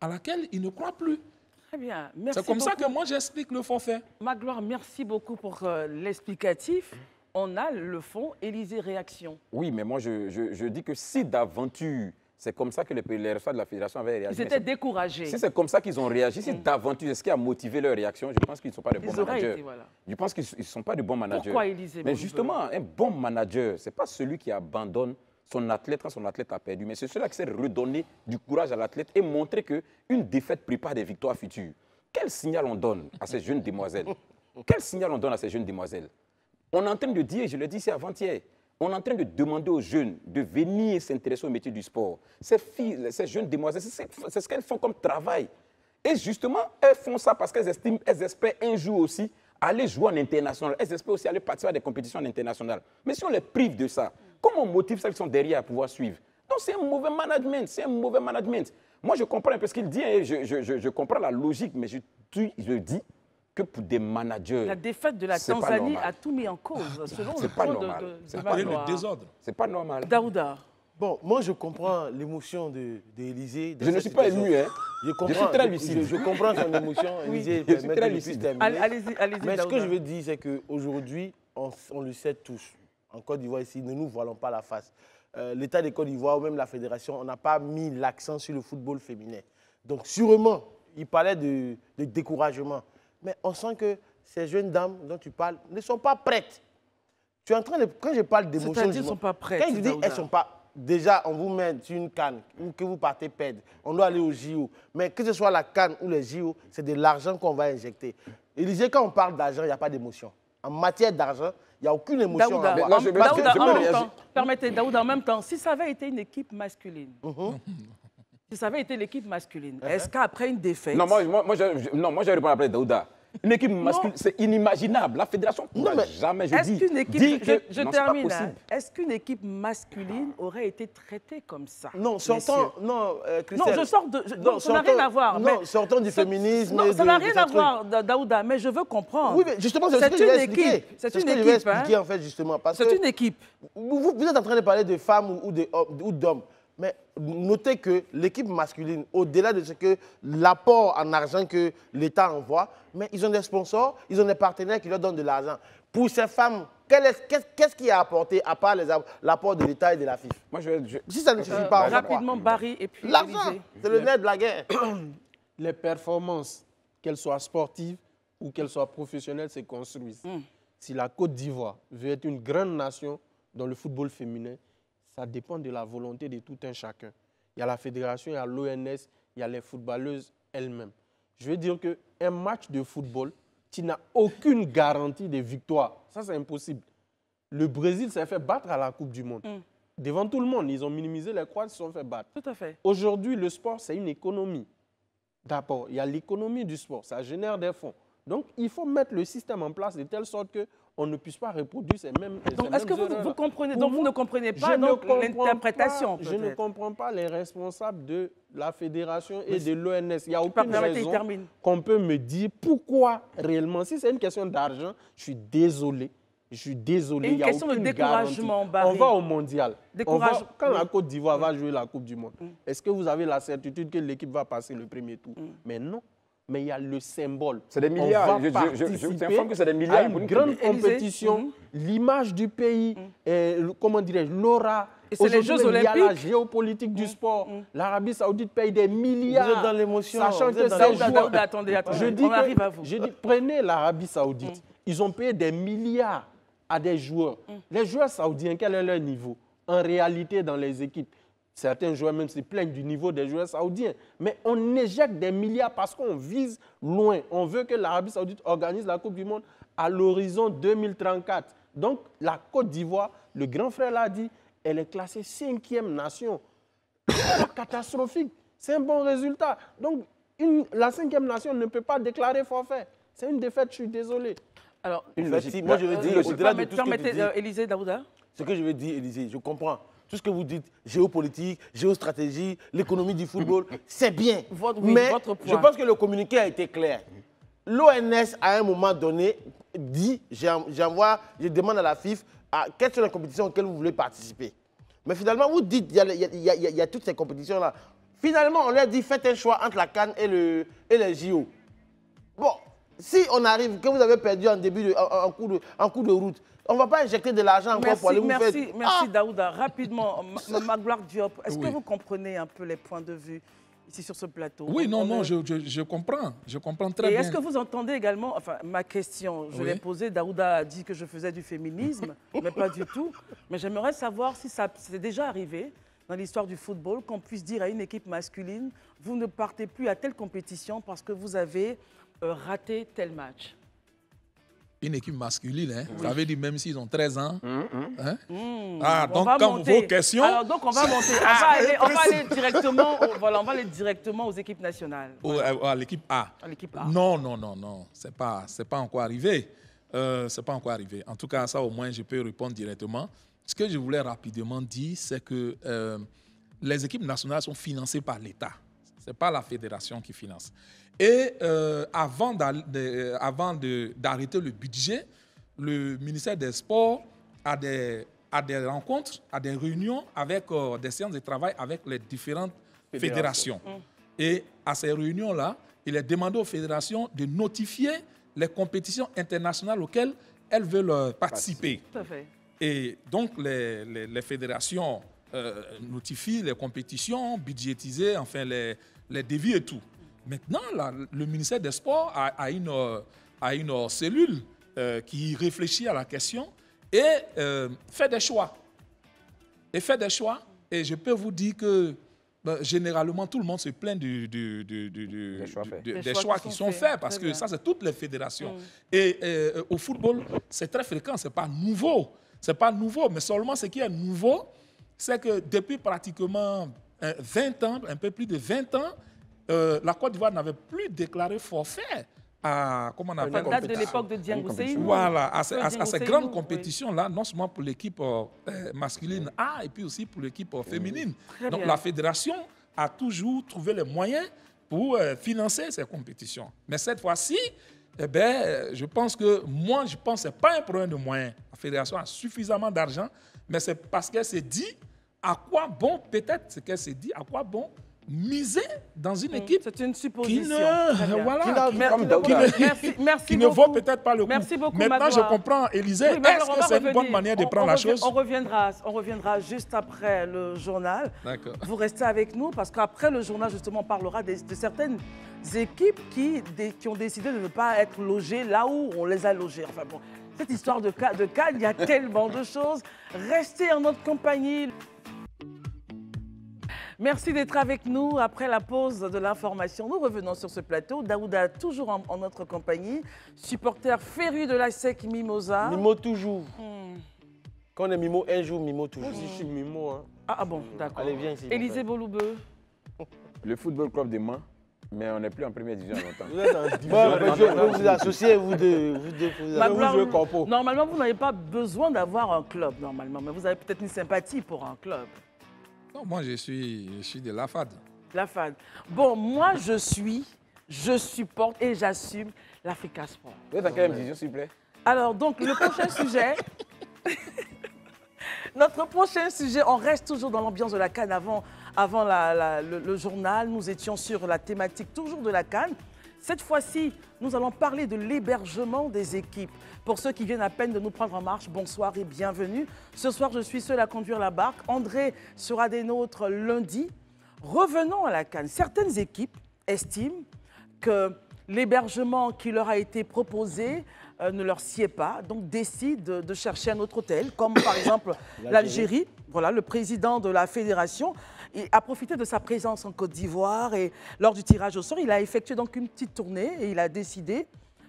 à laquelle ils ne croient plus? Très bien, merci. C'est comme ça que moi, j'explique le forfait. Magloire, merci beaucoup pour l'explicatif. On a le fond, Élysée, réaction. Oui, mais moi, je dis que si d'aventure, c'est comme ça que les responsables de la fédération avaient réagi. Ils étaient découragés. Si c'est comme ça qu'ils ont réagi, si d'aventure, c'est ce qui a motivé leur réaction, je pense qu'ils ne sont pas de bons managers. Je pense qu'ils ne sont pas de bons managers. Pourquoi Élysée? Mais justement, un bon manager, ce n'est pas celui qui abandonne son athlète quand son athlète a perdu, mais c'est celui qui sait redonner du courage à l'athlète et montrer qu'une défaite prépare des victoires futures. Quel signal on donne à ces jeunes demoiselles? Quel signal on donne à ces jeunes demoiselles? On est en train de dire, je l'ai dit ici avant-hier, on est en train de demander aux jeunes de venir s'intéresser au métier du sport. Ces filles, ces jeunes demoiselles, c'est ce qu'elles font comme travail. Et justement, elles font ça parce qu'elles estiment, elles espèrent un jour aussi aller jouer en international. Elles espèrent aussi aller participer à des compétitions internationales. Mais si on les prive de ça, comment on motive celles qui sont derrière à pouvoir suivre? Donc c'est un mauvais management, c'est un mauvais management. Moi, je comprends un peu ce qu'il dit, hein, je comprends la logique, mais je dis que pour des managers... La défaite de la Tanzanie a tout mis en cause, selon le pas normal. C'est pas le désordre. C'est pas normal. Daouda. Bon, moi, je comprends l'émotion d'Élysée. Je ne suis pas ému, hein. Je comprends, suis très lucide. Je comprends son émotion. Élysée, je suis très lucide. Allez-y, mais Daouda. ce que je veux dire, c'est qu'aujourd'hui, on le sait tous. En Côte d'Ivoire, ici, ne nous voilons pas la face. L'État de Côte d'Ivoire ou même la Fédération, on n'a pas mis l'accent sur le football féminin. Donc, sûrement, il parlait de découragement. Mais on sent que ces jeunes dames dont tu parles ne sont pas prêtes. Tu es en train de... Quand je parle d'émotion... C'est-à-dire qu'elles ne sont pas prêtes. Quand je dis elles ne sont pas... Déjà, on vous met sur une canne, que vous partez perdre. On doit aller au JO. Mais que ce soit la canne ou les JO, c'est de l'argent qu'on va injecter. Élysée, quand on parle d'argent, il n'y a pas d'émotion. En matière d'argent, il n'y a aucune émotion. Daouda, permettez, Daouda, en même temps, si ça avait été une équipe masculine, si ça avait été l'équipe masculine, est-ce qu'après une défaite... Non, moi je vais répondre après Daouda. Une équipe masculine, c'est inimaginable. La fédération ne pourra jamais, je dis, dire que je non, termine. c'est pas possible. Est-ce qu'une équipe masculine aurait été traitée comme ça? Non, sortons. Non, Christelle. Non, je sors de. Non, ça n'a rien à voir. Non, sortons du féminisme. Non, ça n'a rien à voir, Daouda, mais je veux comprendre. Oui, mais justement, c'est ce que je vais expliquer. C'est ce une que je vais expliquer, en fait, justement. C'est une équipe. Vous êtes en train de parler de femmes ou d'hommes. Mais notez que l'équipe masculine, au-delà de ce que l'apport en argent que l'État envoie, mais ils ont des sponsors, ils ont des partenaires qui leur donnent de l'argent. Pour ces femmes, qu'est-ce qui a apporté, à part l'apport de l'État et de la FIFA? Moi, si ça ne suffit pas, on va rapidement, Barry et puis l'argent, c'est le nerf de la guerre. Les performances, qu'elles soient sportives ou qu'elles soient professionnelles, se construisent. Si la Côte d'Ivoire veut être une grande nation dans le football féminin, ça dépend de la volonté de tout un chacun. Il y a la fédération, il y a l'ONS, il y a les footballeuses elles-mêmes. Je veux dire qu'un match de football, tu n'as aucune garantie de victoire. Ça, c'est impossible. Le Brésil s'est fait battre à la Coupe du Monde. Devant tout le monde, ils ont minimisé les Croates, ils se sont fait battre. Tout à fait. Aujourd'hui, le sport, c'est une économie. D'abord, il y a l'économie du sport, ça génère des fonds. Donc, il faut mettre le système en place de telle sorte qu'on ne puisse pas reproduire ces mêmes erreurs. Donc, est-ce que vous comprenez, donc vous ne comprenez pas l'interprétation? Je ne comprends pas les responsables de la fédération et de l'ONS. Il n'y a aucune raison qu'on peut me dire pourquoi réellement. Si c'est une question d'argent, je suis désolé. Je suis désolé. Et une question de découragement, Barry. On va au mondial. Quand la Côte d'Ivoire va jouer la Coupe du Monde, est-ce que vous avez la certitude que l'équipe va passer le premier tour? Mais non. Mais il y a le symbole. C'est des milliards. Je vous informe que c'est des milliards. À une grande compétition, l'image du pays, comment dirais-je, l'aura. Et c'est les Jeux Olympiques. Il y a la géopolitique du sport. L'Arabie Saoudite paye des milliards. Vous êtes dans l'émotion. Sachant que ces joueurs... Attendez, on arrive à vous. Je dis, prenez l'Arabie Saoudite. Ils ont payé des milliards à des joueurs. Les joueurs saoudiens, quel est leur niveau? En réalité, dans les équipes, certains joueurs même se plaignent du niveau des joueurs saoudiens. Mais on éjecte des milliards parce qu'on vise loin. On veut que l'Arabie Saoudite organise la Coupe du Monde à l'horizon 2034. Donc, la Côte d'Ivoire, le grand frère l'a dit, elle est classée 5e nation. C'est catastrophique. C'est un bon résultat. Donc, la 5e nation ne peut pas déclarer forfait. C'est une défaite, je suis désolé. Alors, moi, je veux dire, au-delà de tout ce que tu dis, Élisée Daouda. Ce que je veux dire, Élisée, je comprends. Tout ce que vous dites, géopolitique, géostratégie, l'économie du football, c'est bien. Mais je pense que le communiqué a été clair. L'ONS, à un moment donné, dit, je demande à la FIFA, quelles sont les compétitions auxquelles vous voulez participer. Mais finalement, vous dites, il y a toutes ces compétitions-là. Finalement, on leur dit, faites un choix entre la CAN et les JO. Bon, si on arrive, que vous avez perdu en cours de route, on ne va pas injecter de l'argent encore pour aller vous faire... Merci Daouda. Rapidement, Magloire Diop, est-ce que vous comprenez un peu les points de vue ici sur ce plateau? Oui, non, je comprends. Je comprends très bien. Et est-ce que vous entendez également, enfin, ma question, je l'ai posée, Daouda a dit que je faisais du féminisme, mais pas du tout. Mais j'aimerais savoir si ça c'est déjà arrivé dans l'histoire du football qu'on puisse dire à une équipe masculine, vous ne partez plus à telle compétition parce que vous avez raté tel match. Une équipe masculine, hein? Oui. Ça veut dire même s'ils ont 13 ans. Hein? Donc, comme vos questions... Alors, donc, on va monter. On va aller directement, on va aller directement aux équipes nationales. À l'équipe A. À l'équipe A. Non. C'est pas encore arrivé. C'est pas encore arrivé. En tout cas, ça, au moins, je peux répondre directement. Ce que je voulais rapidement dire, c'est que les équipes nationales sont financées par l'État. Ce n'est pas la fédération qui finance. Et avant d'arrêter le budget, le ministère des Sports a des rencontres, a des réunions avec des séances de travail avec les différentes fédérations. Et à ces réunions-là, il est demandé aux fédérations de notifier les compétitions internationales auxquelles elles veulent participer. Tout à fait. Et donc, les fédérations notifient les compétitions, budgétisées, enfin les devis et tout. Maintenant, le ministère des Sports a une cellule qui réfléchit à la question et fait des choix. Et je peux vous dire que généralement, tout le monde se plaint des choix qui sont faits parce que ça, c'est toutes les fédérations. Et au football, c'est très fréquent, ce n'est pas nouveau. Ce n'est pas nouveau, mais seulement ce qui est nouveau, c'est que depuis pratiquement 20 ans, un peu plus de 20 ans, la Côte d'Ivoire n'avait plus déclaré forfait comment on appelle, ça date de l'époque de Dieng Seynou. Voilà, à ces grandes compétitions-là, non seulement pour l'équipe masculine A, et puis aussi pour l'équipe féminine. Donc la fédération a toujours trouvé les moyens pour financer ces compétitions. Mais cette fois-ci, je pense que ce n'est pas un problème de moyens. La fédération a suffisamment d'argent, mais c'est parce qu'elle s'est dit à quoi bon, peut-être ce qu'elle s'est dit, à quoi bon miser dans une équipe c'est une supposition. Qui ne, voilà, merci ne vaut peut-être pas le coup. Merci beaucoup, Maintenant, Magloire. je comprends, Élisée, est-ce que c'est une bonne manière de prendre la chose? On reviendra juste après le journal. Vous restez avec nous parce qu'après le journal, justement, on parlera de certaines équipes qui ont décidé de ne pas être logées là où on les a logées. Enfin bon, cette histoire de Cannes, il y a tellement de choses. Restez en notre compagnie. Merci d'être avec nous. Après la pause de l'information, nous revenons sur ce plateau. Daouda, toujours en notre compagnie. Supporter féru de la SEC Mimosa. Mimo toujours. Quand on est Mimo un jour, Mimo toujours. Moi aussi, je suis Mimo. Hein. Ah bon, d'accord. Allez, viens ici. Élisée Boloubeu. Le football club de Mans, mais on n'est plus en première division longtemps. Vous êtes en division. Je vais vous associer, vous deux. Normalement, vous n'avez pas besoin d'avoir un club, normalement. Mais vous avez peut-être une sympathie pour un club. Non, moi, je suis de la FAD. La FAD. Bon, moi, je supporte et j'assume l'Africa Sport. Vous êtes en quelle division, s'il vous plaît? Alors, donc, le prochain sujet... Notre prochain sujet, on reste toujours dans l'ambiance de la CAN avant le journal. Nous étions sur la thématique toujours de la CAN. Cette fois-ci, nous allons parler de l'hébergement des équipes. Pour ceux qui viennent à peine de nous prendre en marche, bonsoir et bienvenue. Ce soir, je suis seule à conduire la barque. André sera des nôtres lundi. Revenons à la CAN. Certaines équipes estiment que l'hébergement qui leur a été proposé ne leur sied pas, donc décident de chercher un autre hôtel, comme par exemple l'Algérie. Voilà, le président de la fédération a profité de sa présence en Côte d'Ivoire et lors du tirage au sort, il a effectué donc une petite tournée et il a décidé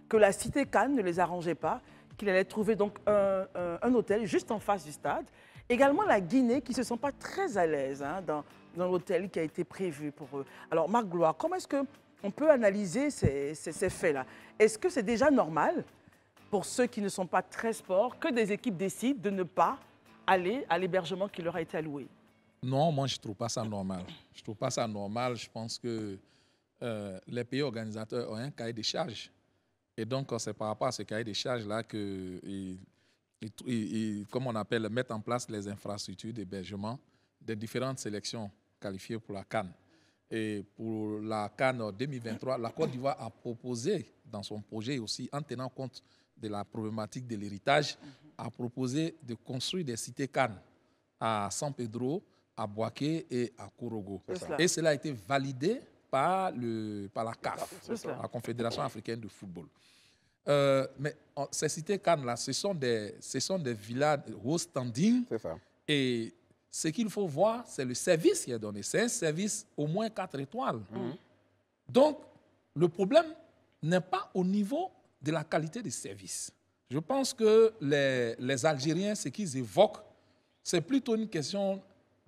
que la cité Cannes ne les arrangeait pas, qu'il allait trouver donc un hôtel juste en face du stade. Également la Guinée qui ne se sent pas très à l'aise dans l'hôtel qui a été prévu pour eux. Alors Magloire, comment est-ce qu'on peut analyser ces faits-là? Est-ce que c'est déjà normal pour ceux qui ne sont pas très sport, que des équipes décident de ne pas aller à l'hébergement qui leur a été alloué? Non, moi, je ne trouve pas ça normal. Je ne trouve pas ça normal. Je pense que les pays organisateurs ont un cahier de charges. Et donc, c'est par rapport à ce cahier de charges-là qu'ils, comme on appelle, mettent en place les infrastructures d'hébergement des différentes sélections qualifiées pour la CAN. Et pour la CAN 2023, la Côte d'Ivoire a proposé dans son projet aussi, en tenant compte de la problématique de l'héritage, a proposé de construire des cités CAN à San Pedro, à Boaké et à Korogo. Et cela a été validé par la CAF, la Confédération africaine de football. Mais ces cités CAN-là, ce sont des villas haut standing. C'est ça. Et ce qu'il faut voir, c'est le service qui est donné. C'est un service au moins 4 étoiles. Donc, le problème n'est pas au niveau de la qualité des services. Je pense que les Algériens, ce qu'ils évoquent, c'est plutôt une question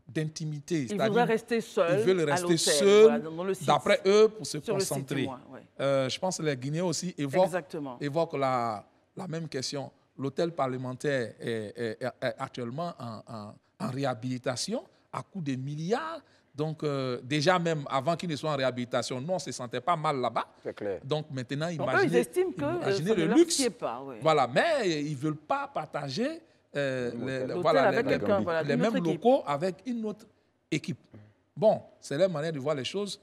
d'intimité. Ils voudraient rester seuls. Ils veulent rester seuls, voilà, d'après eux, pour se concentrer. Ouais. Je pense que les Guinéens aussi évoquent la même question. L'hôtel parlementaire est actuellement en réhabilitation à coût de milliards. Donc, déjà même avant qu'ils ne soient en réhabilitation, nous, on ne se sentait pas mal là-bas. C'est clair. Donc, maintenant, ils estiment que imaginez le luxe. Pas, oui. Voilà, mais ils ne veulent pas partager les mêmes locaux avec une autre équipe. Bon, c'est leur manière de voir les choses.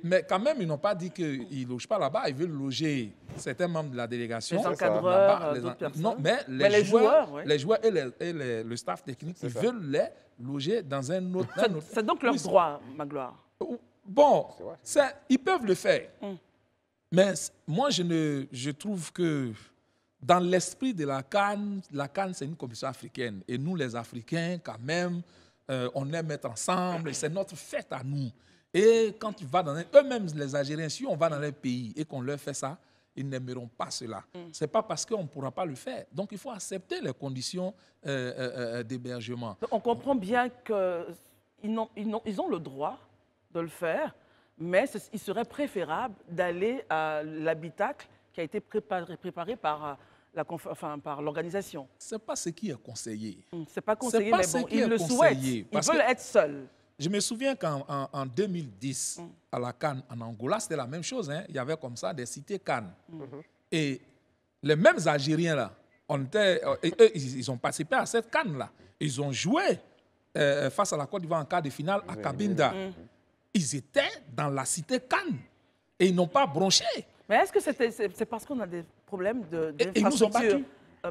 Mais quand même, ils n'ont pas dit qu'ils ne logent pas là-bas. Ils veulent loger certains membres de la délégation. Les encadreurs, d'autres personnes. Non, mais les joueurs et le staff technique, ils veulent les loger dans un autre... C'est donc leur droit, Magloire. Bon, ils peuvent le faire. Mais moi, je trouve que dans l'esprit de la CAN, c'est une compétition africaine. Et nous, les Africains, quand même, on aime être ensemble. C'est notre fête à nous. Et quand tu vas dans eux-mêmes, les Algériens, si on va dans leur pays et qu'on leur fait ça, ils n'aimeront pas cela. Ce n'est pas parce qu'on ne pourra pas le faire. Donc, il faut accepter les conditions d'hébergement. On comprend bien qu'ils ont le droit de le faire, mais il serait préférable d'aller à l'habitacle qui a été préparé par l'organisation. Ce n'est pas ce qui est conseillé. Ce n'est pas conseillé, mais bon, ils le souhaitent. Ils veulent être seuls. Je me souviens qu'en 2010, à la CAN en Angola, c'était la même chose. Hein. Il y avait comme ça des cités CAN. Et les mêmes Algériens, là, ils ont participé à cette CAN-là. Ils ont joué face à la Côte d'Ivoire en quart de finale à Cabinda. Ils étaient dans la cité CAN et ils n'ont pas bronché. Mais est-ce que c'est parce qu'on a des problèmes d'infrastructure,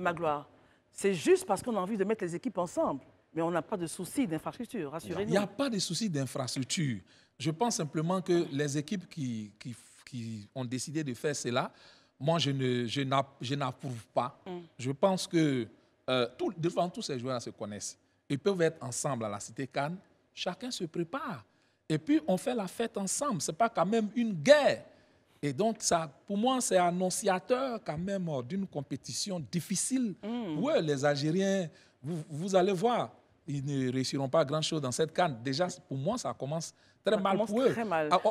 Magloire? C'est juste parce qu'on a envie de mettre les équipes ensemble. Mais on n'a pas de souci d'infrastructure, rassurez-nous. Il n'y a pas de souci d'infrastructure. Je pense simplement que les équipes qui ont décidé de faire cela, moi, je n'approuve pas. Je pense que devant tous ces joueurs se connaissent. Ils peuvent être ensemble à la Cité Cannes. Chacun se prépare. Et puis, on fait la fête ensemble. Ce n'est pas quand même une guerre. Et donc, ça, pour moi, c'est annonciateur quand même d'une compétition difficile. Oui, les Algériens, vous allez voir, ils ne réussiront pas grand-chose dans cette CAN. Déjà, pour moi, ça commence très mal pour eux.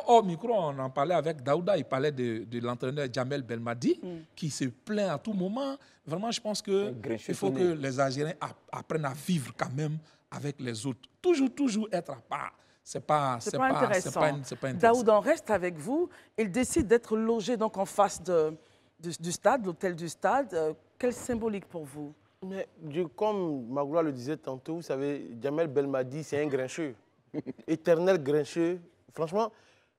Au micro, on en parlait avec Daouda, il parlait de l'entraîneur Djamel Belmadi, qui se plaint à tout moment. Vraiment, je pense qu'il faut que les Algériens apprennent à vivre quand même avec les autres. Toujours être à part. C'est pas intéressant. Daouda, on reste avec vous. Il décide d'être logé donc en face du stade, l'hôtel du stade. Quelle symbolique pour vous? Mais comme Magloire le disait tantôt, vous savez, Djamel Belmadi, c'est un grincheux, éternel grincheux, franchement.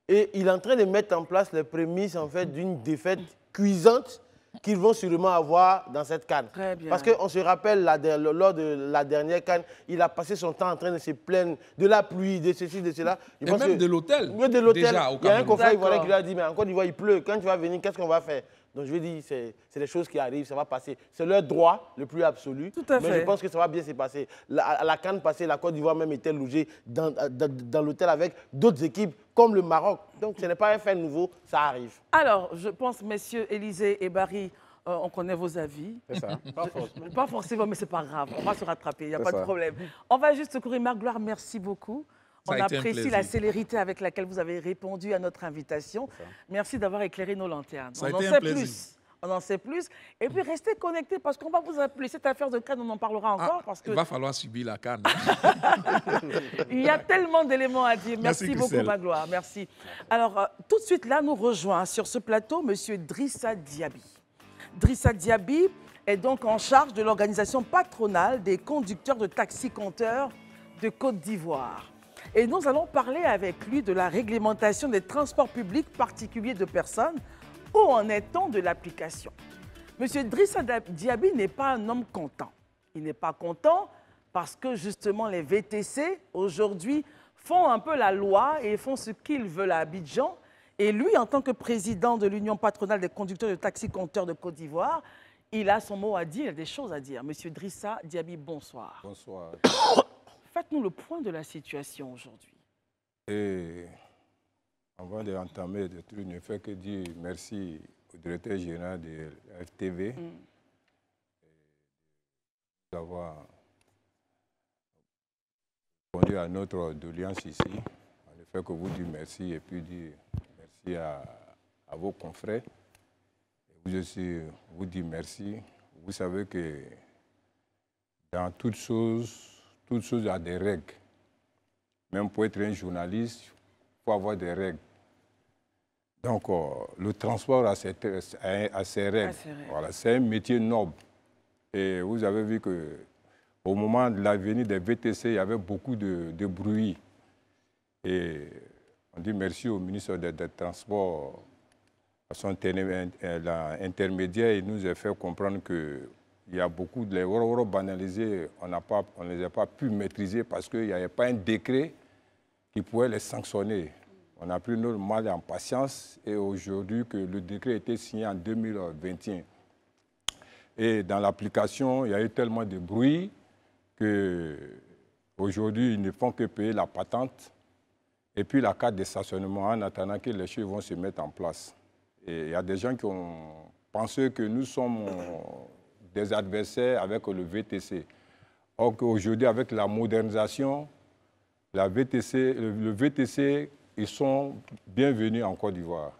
Et il est en train de mettre en place les prémices en fait, d'une défaite cuisante qu'ils vont sûrement avoir dans cette CAN. Parce qu'on se rappelle, lors de la dernière CAN, il a passé son temps en train de se plaindre de la pluie, de ceci, de cela. Et même de l'hôtel. Oui, de l'hôtel. Il y a un confrère ivoirien qui lui a dit, mais en Côte d'Ivoire, il pleut. Quand tu vas venir, qu'est-ce qu'on va faire? Donc je veux dire, c'est des choses qui arrivent, ça va passer. C'est leur droit le plus absolu. Tout à fait. Mais je pense que ça va bien se passer. À la CAN passée, la Côte d'Ivoire même était logée dans l'hôtel avec d'autres équipes comme le Maroc. Donc ce n'est pas un fait nouveau, ça arrive. Alors, je pense, messieurs Élisée et Barry, on connaît vos avis. C'est ça. Pas forcément, mais ce n'est pas grave. On va se rattraper, il n'y a pas de problème. On va juste courir. Magloire, merci beaucoup. On apprécie la célérité avec laquelle vous avez répondu à notre invitation. Merci d'avoir éclairé nos lanternes. Ça a été un plaisir. On en sait plus. Et puis, restez connectés parce qu'on va vous appeler. Cette affaire de CAN, on en parlera encore. Parce que... Il va falloir subir la CAN. Il y a tellement d'éléments à dire. Merci beaucoup, Magloire. Merci. Alors, tout de suite, là, nous rejoint sur ce plateau M. Drissa Diaby. Drissa Diaby est donc en charge de l'organisation patronale des conducteurs de taxi-compteurs de Côte d'Ivoire. Et nous allons parler avec lui de la réglementation des transports publics particuliers de personnes. Où en est-on de l'application? Monsieur Drissa Diaby n'est pas un homme content. Il n'est pas content parce que justement les VTC aujourd'hui font un peu la loi et font ce qu'ils veulent à Abidjan. Et lui, en tant que président de l'Union patronale des conducteurs de taxi-compteurs de Côte d'Ivoire, il a son mot à dire, il a des choses à dire. Monsieur Drissa Diaby, bonsoir. Bonsoir. Faites-nous le point de la situation aujourd'hui. Et avant d'entamer le truc, ne fait que dire merci au directeur général de la FTV d'avoir répondu à notre doléance ici. En effet, que vous dites merci et puis dire merci à vos confrères. Et vous aussi, vous dites merci. Vous savez que dans toutes choses, il y a des règles. Même pour être un journaliste, il faut avoir des règles. Donc, le transport a ses règles. Voilà, c'est un métier noble. Et vous avez vu qu'au moment de la venue des VTC, il y avait beaucoup de bruit. Et on dit merci au ministre des Transports, à son intermédiaire, il nous a fait comprendre que il y a beaucoup de les woro banalisés, on ne les a pas pu maîtriser parce qu'il n'y avait pas un décret qui pouvait les sanctionner. On a pris notre mal en patience et aujourd'hui que le décret a été signé en 2021. Et dans l'application, il y a eu tellement de bruit qu'aujourd'hui, ils ne font que payer la patente et puis la carte de stationnement en attendant que les choses vont se mettre en place. Et il y a des gens qui ont pensé que nous sommes des adversaires avec le VTC. Or qu'aujourd'hui, avec la modernisation, le VTC, ils sont bienvenus en Côte d'Ivoire.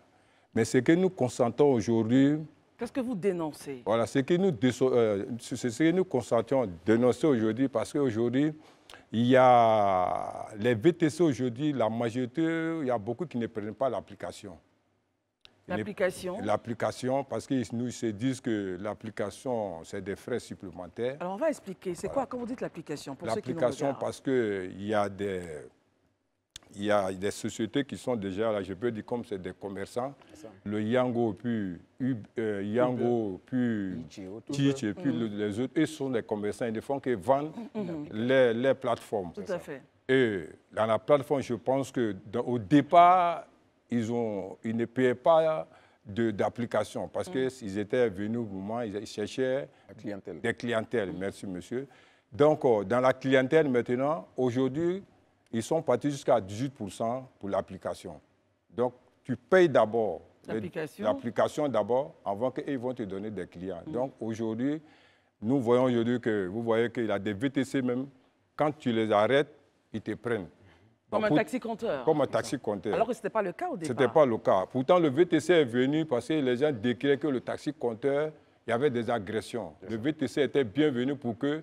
Mais ce que nous consentons aujourd'hui, Qu'est-ce que vous dénoncez? Voilà, c'est ce que nous constatons dénoncer aujourd'hui, parce qu'aujourd'hui, il y a les VTC aujourd'hui, la majorité, il y a beaucoup qui ne prennent pas l'application. L'application? L'application, parce qu'ils nous se disent que l'application, c'est des frais supplémentaires. Alors, on va expliquer. C'est quoi quand vous dites l'application? L'application, parce qu'il y a des sociétés qui sont déjà, là, je peux dire comme c'est des commerçants, le Yango, puis Teach, et puis les autres, ils sont des commerçants, ils ne font que vendre les plateformes. Tout à fait. Et dans la plateforme, je pense qu'au départ, ils ne payaient pas d'application parce qu'ils étaient venus au moment, ils cherchaient des clientèles. Merci, monsieur. Donc, dans la clientèle maintenant, aujourd'hui, ils sont partis jusqu'à 18% pour l'application. Donc, tu payes d'abord l'application d'abord avant qu'ils vont te donner des clients. Donc, aujourd'hui, nous voyons aujourd'hui que vous voyez qu'il y a des VTC même, quand tu les arrêtes, ils te prennent. Comme un taxi-compteur. Comme un taxi-compteur. Alors que ce n'était pas le cas au départ. Ce n'était pas le cas. Pourtant, le VTC est venu parce que les gens décriraient que le taxi-compteur, il y avait des agressions. Le VTC était bienvenu pour que,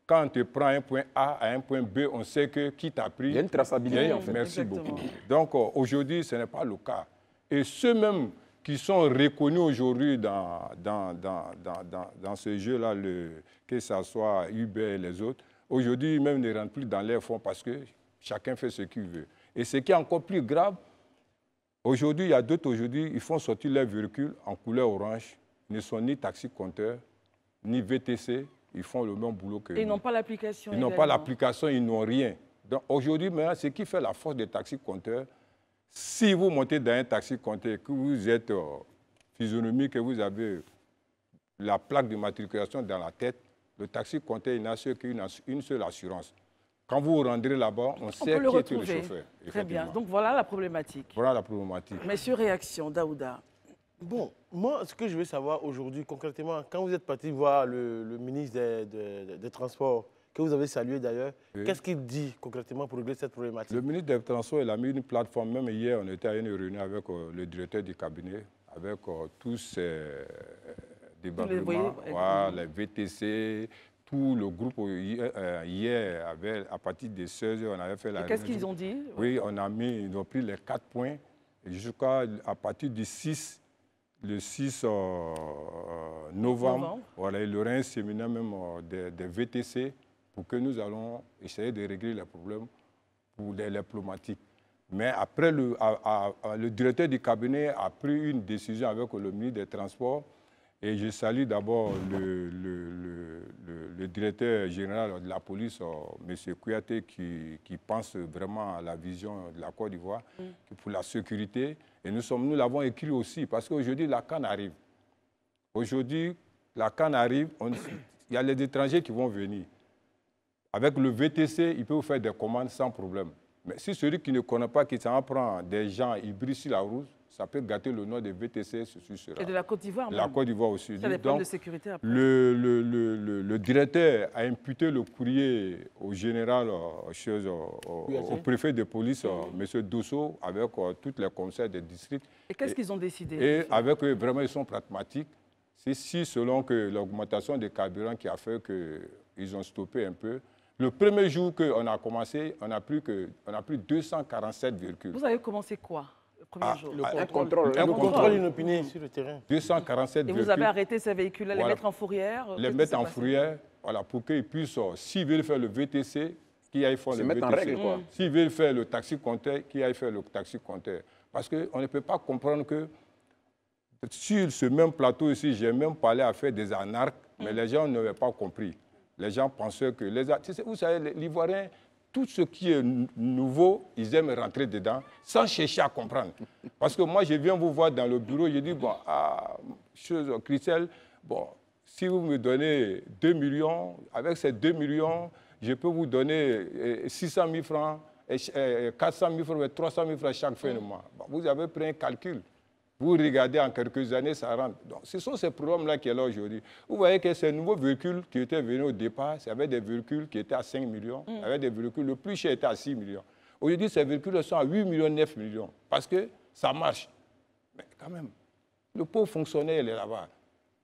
quand on te prend un point A à un point B, on sait que qui t'a pris. Il y a une traçabilité, en fait. Merci beaucoup. Donc, aujourd'hui, ce n'est pas le cas. Et ceux-mêmes qui sont reconnus aujourd'hui dans ce jeu-là, que ce soit Uber et les autres, aujourd'hui, même ne rentrent plus dans leurs fonds parce que chacun fait ce qu'il veut. Et ce qui est encore plus grave, aujourd'hui, il y a d'autres aujourd'hui, ils font sortir leurs véhicules en couleur orange. Ils ne sont ni taxi-compteurs, ni VTC. Ils font le même boulot que nous. Et ils n'ont pas l'application. Ils n'ont pas l'application, ils n'ont rien. Donc aujourd'hui, maintenant, ce qui fait la force des taxi-compteurs, si vous montez dans un taxi-compteur, que vous êtes physionomie, que vous avez la plaque de matriculation dans la tête, le taxi-compteur n'a qu'une seule assurance. Quand vous vous rendrez là-bas, on sait qui est le chauffeur. Très bien. Donc voilà la problématique. Voilà la problématique. Messieurs, réaction, Daouda. Bon, moi, ce que je veux savoir aujourd'hui, concrètement, quand vous êtes parti voir le ministre des Transports, que vous avez salué d'ailleurs, oui. Qu'est-ce qu'il dit concrètement pour régler cette problématique? Le ministre des Transports, il a mis une plateforme. Même hier, on était à une réunion avec le directeur du cabinet, avec tous ces débarquements, les VTC, tout le groupe. Hier, à partir de 16h, on avait fait la réunion. Qu'est-ce qu'ils ont dit? Oui, ils ont pris les 4 points. Jusqu'à partir du 6, le 6 novembre, voilà, il y aura un séminaire même des VTC pour que nous allons essayer de régler les problèmes pour les pneumatiques. Mais après, le directeur du cabinet a pris une décision avec le ministre des Transports. Et je salue d'abord le directeur général de la police, M. Kouyaté, qui pense vraiment à la vision de la Côte d'Ivoire pour la sécurité. Et nous l'avons écrit aussi, parce qu'aujourd'hui, la CAN arrive. Aujourd'hui, la CAN arrive, il y a les étrangers qui vont venir. Avec le VTC, il peut vous faire des commandes sans problème. Mais si celui qui ne connaît pas, qui s'en prend des gens hybrides sur la route, ça peut gâter le nom des VTC. Et de la Côte d'Ivoire même. La Côte d'Ivoire aussi. Ça dépend de sécurité après. Le directeur a imputé le courrier au général, au préfet de police, M. Dosso, avec tous les commissaires des districts. Et qu'est-ce qu'ils ont décidé? Et avec eux, vraiment, ils sont pragmatiques. C'est si, selon que l'augmentation des carburants qui a fait qu'ils ont stoppé un peu. Le premier jour qu'on a commencé, on a pris 247 véhicules. Vous avez commencé quoi le premier jour? Un contrôle inopiné sur le terrain. 247 véhicules. Et vous avez arrêté ces véhicules-là, voilà. Les mettre en fourrière? Les mettre en fourrière, voilà, pour qu'ils puissent, s'ils veulent faire le VTC, qu'ils aillent faire le VTC. En règle, quoi. S'ils veulent faire le taxi-compteur, qu'ils aillent faire le taxi-compteur. Parce qu'on ne peut pas comprendre que sur ce même plateau ici, j'ai même parlé à faire des anarques, mais les gens n'avaient pas compris. Les gens pensaient que... Vous savez, l'Ivoirien, tout ce qui est nouveau, ils aiment rentrer dedans sans chercher à comprendre. Parce que moi, je viens vous voir dans le bureau, je dis, bon, Christelle, bon, si vous me donnez 2 millions, avec ces 2 millions, je peux vous donner 600 000 francs, 400 000 francs, 300 000 francs chaque fin de mois. Bon, vous avez pris un calcul. Vous regardez en quelques années, ça rentre. Donc, ce sont ces problèmes-là qui sont là aujourd'hui. Vous voyez que ces nouveaux véhicules qui étaient venus au départ, il y avait des véhicules qui étaient à 5 millions, il y avait des véhicules, le plus cher était à 6 millions. Aujourd'hui, ces véhicules sont à 8 millions, 9 millions, parce que ça marche. Mais quand même, le pauvre fonctionnaire, il est là-bas.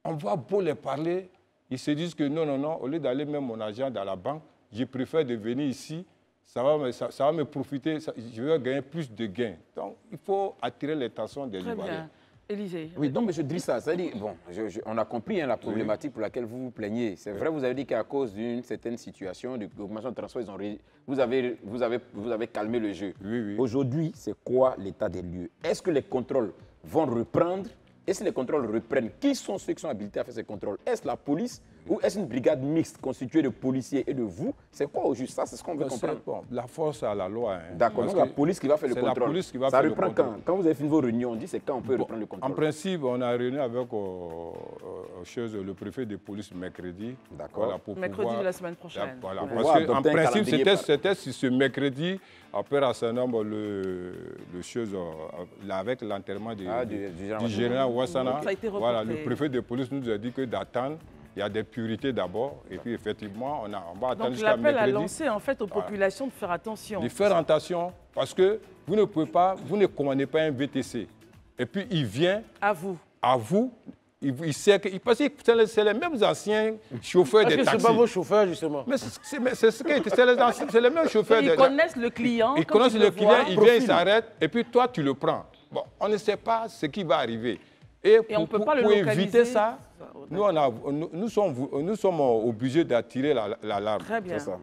on va beau les parler, ils se disent que non, non, non, au lieu d'aller mettre mon argent dans la banque, je préfère de venir ici, ça va me profiter, je vais gagner plus de gains. Donc, il faut attirer l'attention des Ivoiriens. Très bien. Élisée. Oui, donc, M. Drissa, ça dit, bon, on a compris la problématique pour laquelle vous vous plaignez. C'est vrai, vous avez dit qu'à cause d'une certaine situation d'augmentation de transport, vous avez calmé le jeu. Oui, oui. Aujourd'hui, c'est quoi l'état des lieux? Est-ce que les contrôles vont reprendre? Et si les contrôles reprennent, qui sont ceux qui sont habilités à faire ces contrôles? Est-ce la police ou est-ce une brigade mixte constituée de policiers et de vous? C'est quoi au juste ça? C'est ce qu'on veut comprendre. Bon, la force à la loi. Hein. D'accord, donc la police qui va faire le contrôle. C'est la police qui va ça faire reprend le contrôle. quand vous avez fini vos réunions, on dit c'est quand on peut reprendre le contrôle? En principe, on a réuni avec le préfet de police mercredi. D'accord. Voilà, mercredi de la semaine prochaine. Voilà, Ouais. parce qu'en principe, c'était ce mercredi, après à ce nombre, avec l'enterrement du général Ouassana. Voilà, le préfet de police nous a dit que d'attendre. Il y a des priorités d'abord, et puis effectivement, on va attendre jusqu'à mercredi. Donc l'appel a lancé en fait aux populations de faire attention. De faire attention, parce que vous ne pouvez pas, vous ne commandez pas un VTC. Et puis il vient à vous, il sait que, parce que c'est les mêmes anciens chauffeurs de taxi. Parce que ce pas vos chauffeurs justement. Mais c'est les mêmes chauffeurs. Ils connaissent le client. Ils connaissent le client, il vient, il s'arrête, et puis toi tu le prends. Bon, on ne sait pas ce qui va arriver. Et pour éviter ça, nous sommes obligés d'attirer l'alarme. Très bien. Voilà.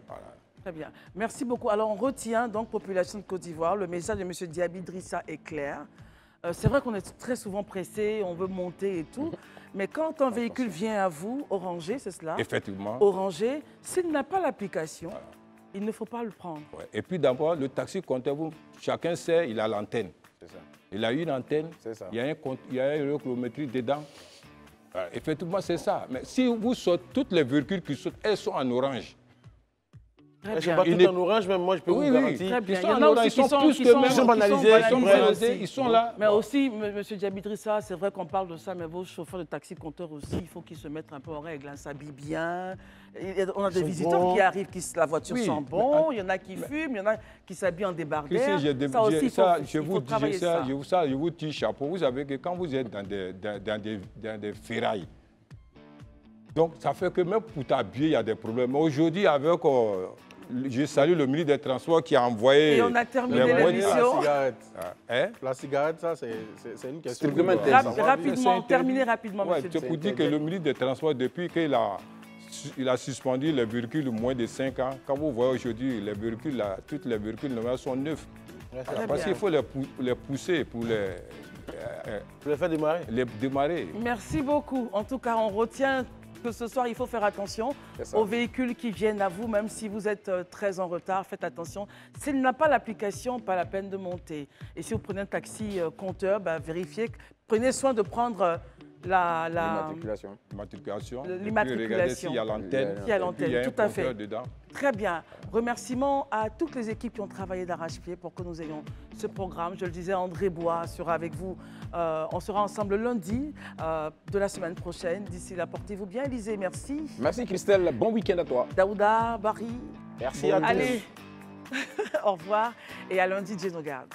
Très bien. Merci beaucoup. Alors, on retient donc, population de Côte d'Ivoire, le message de M. Diaby Drissa est clair. C'est vrai qu'on est très souvent pressé, on veut monter et tout, mais quand un véhicule vient à vous, orangé, c'est cela? Effectivement. Orangé, s'il n'a pas l'application, il ne faut pas le prendre. Ouais. Et puis d'abord, le taxi compteur, chacun sait, il a l'antenne. C'est ça. Il a une antenne, il y a un eurochrométrie dedans. Effectivement, c'est ça. Mais si vous sortez, toutes les véhicules qui sortent, elles sont en orange. Elles sont pas toutes en orange, même moi je peux vous garantir. Très bien. Ils sont en orange, ils sont plus que même. Ils sont banalisés, ils sont là. Mais aussi, M. Diaby Drissa, c'est vrai qu'on parle de ça, mais vos chauffeurs de taxi compteurs aussi, il faut qu'ils se mettent un peu en règle, s'habillent bien. On a des visiteurs qui arrivent, la voiture sent bon, il y en a qui fument, il y en a qui s'habillent en débardeur. Ça aussi, il faut travailler ça. Je vous dis chapeau. Vous savez que quand vous êtes dans des ferrailles, donc ça fait que même pour t'habiller, il y a des problèmes. Aujourd'hui, avec... je salue le ministre des Transports qui a envoyé... Et on a terminé l'émission. La cigarette, ça, c'est une question. Rapidement, terminez rapidement, monsieur. C'est pour dire que le ministre des Transports, depuis qu'il a suspendu les véhicules moins de 5 ans, quand vous voyez aujourd'hui, toutes les véhicules nouvelles sont neufs. Parce qu'il faut les pousser pour les faire démarrer. Merci beaucoup. En tout cas, on retient que ce soir, il faut faire attention aux véhicules qui viennent à vous, même si vous êtes très en retard, faites attention. S'il n'a pas l'application, pas la peine de monter. Et si vous prenez un taxi compteur, vérifiez, prenez soin de prendre l'immatriculation. Regardez s'il y a l'antenne. Il y a l'antenne, tout à fait. Dedans. Très bien. Remerciements à toutes les équipes qui ont travaillé d'arrache-pied pour que nous ayons ce programme. Je le disais, André Bois sera avec vous. On sera ensemble lundi de la semaine prochaine. D'ici là, portez-vous bien. Élisée, merci. Merci Christelle. Bon week-end à toi. Daouda, Barry. Merci à tous. Allez, au revoir et à lundi, Dieu nous garde.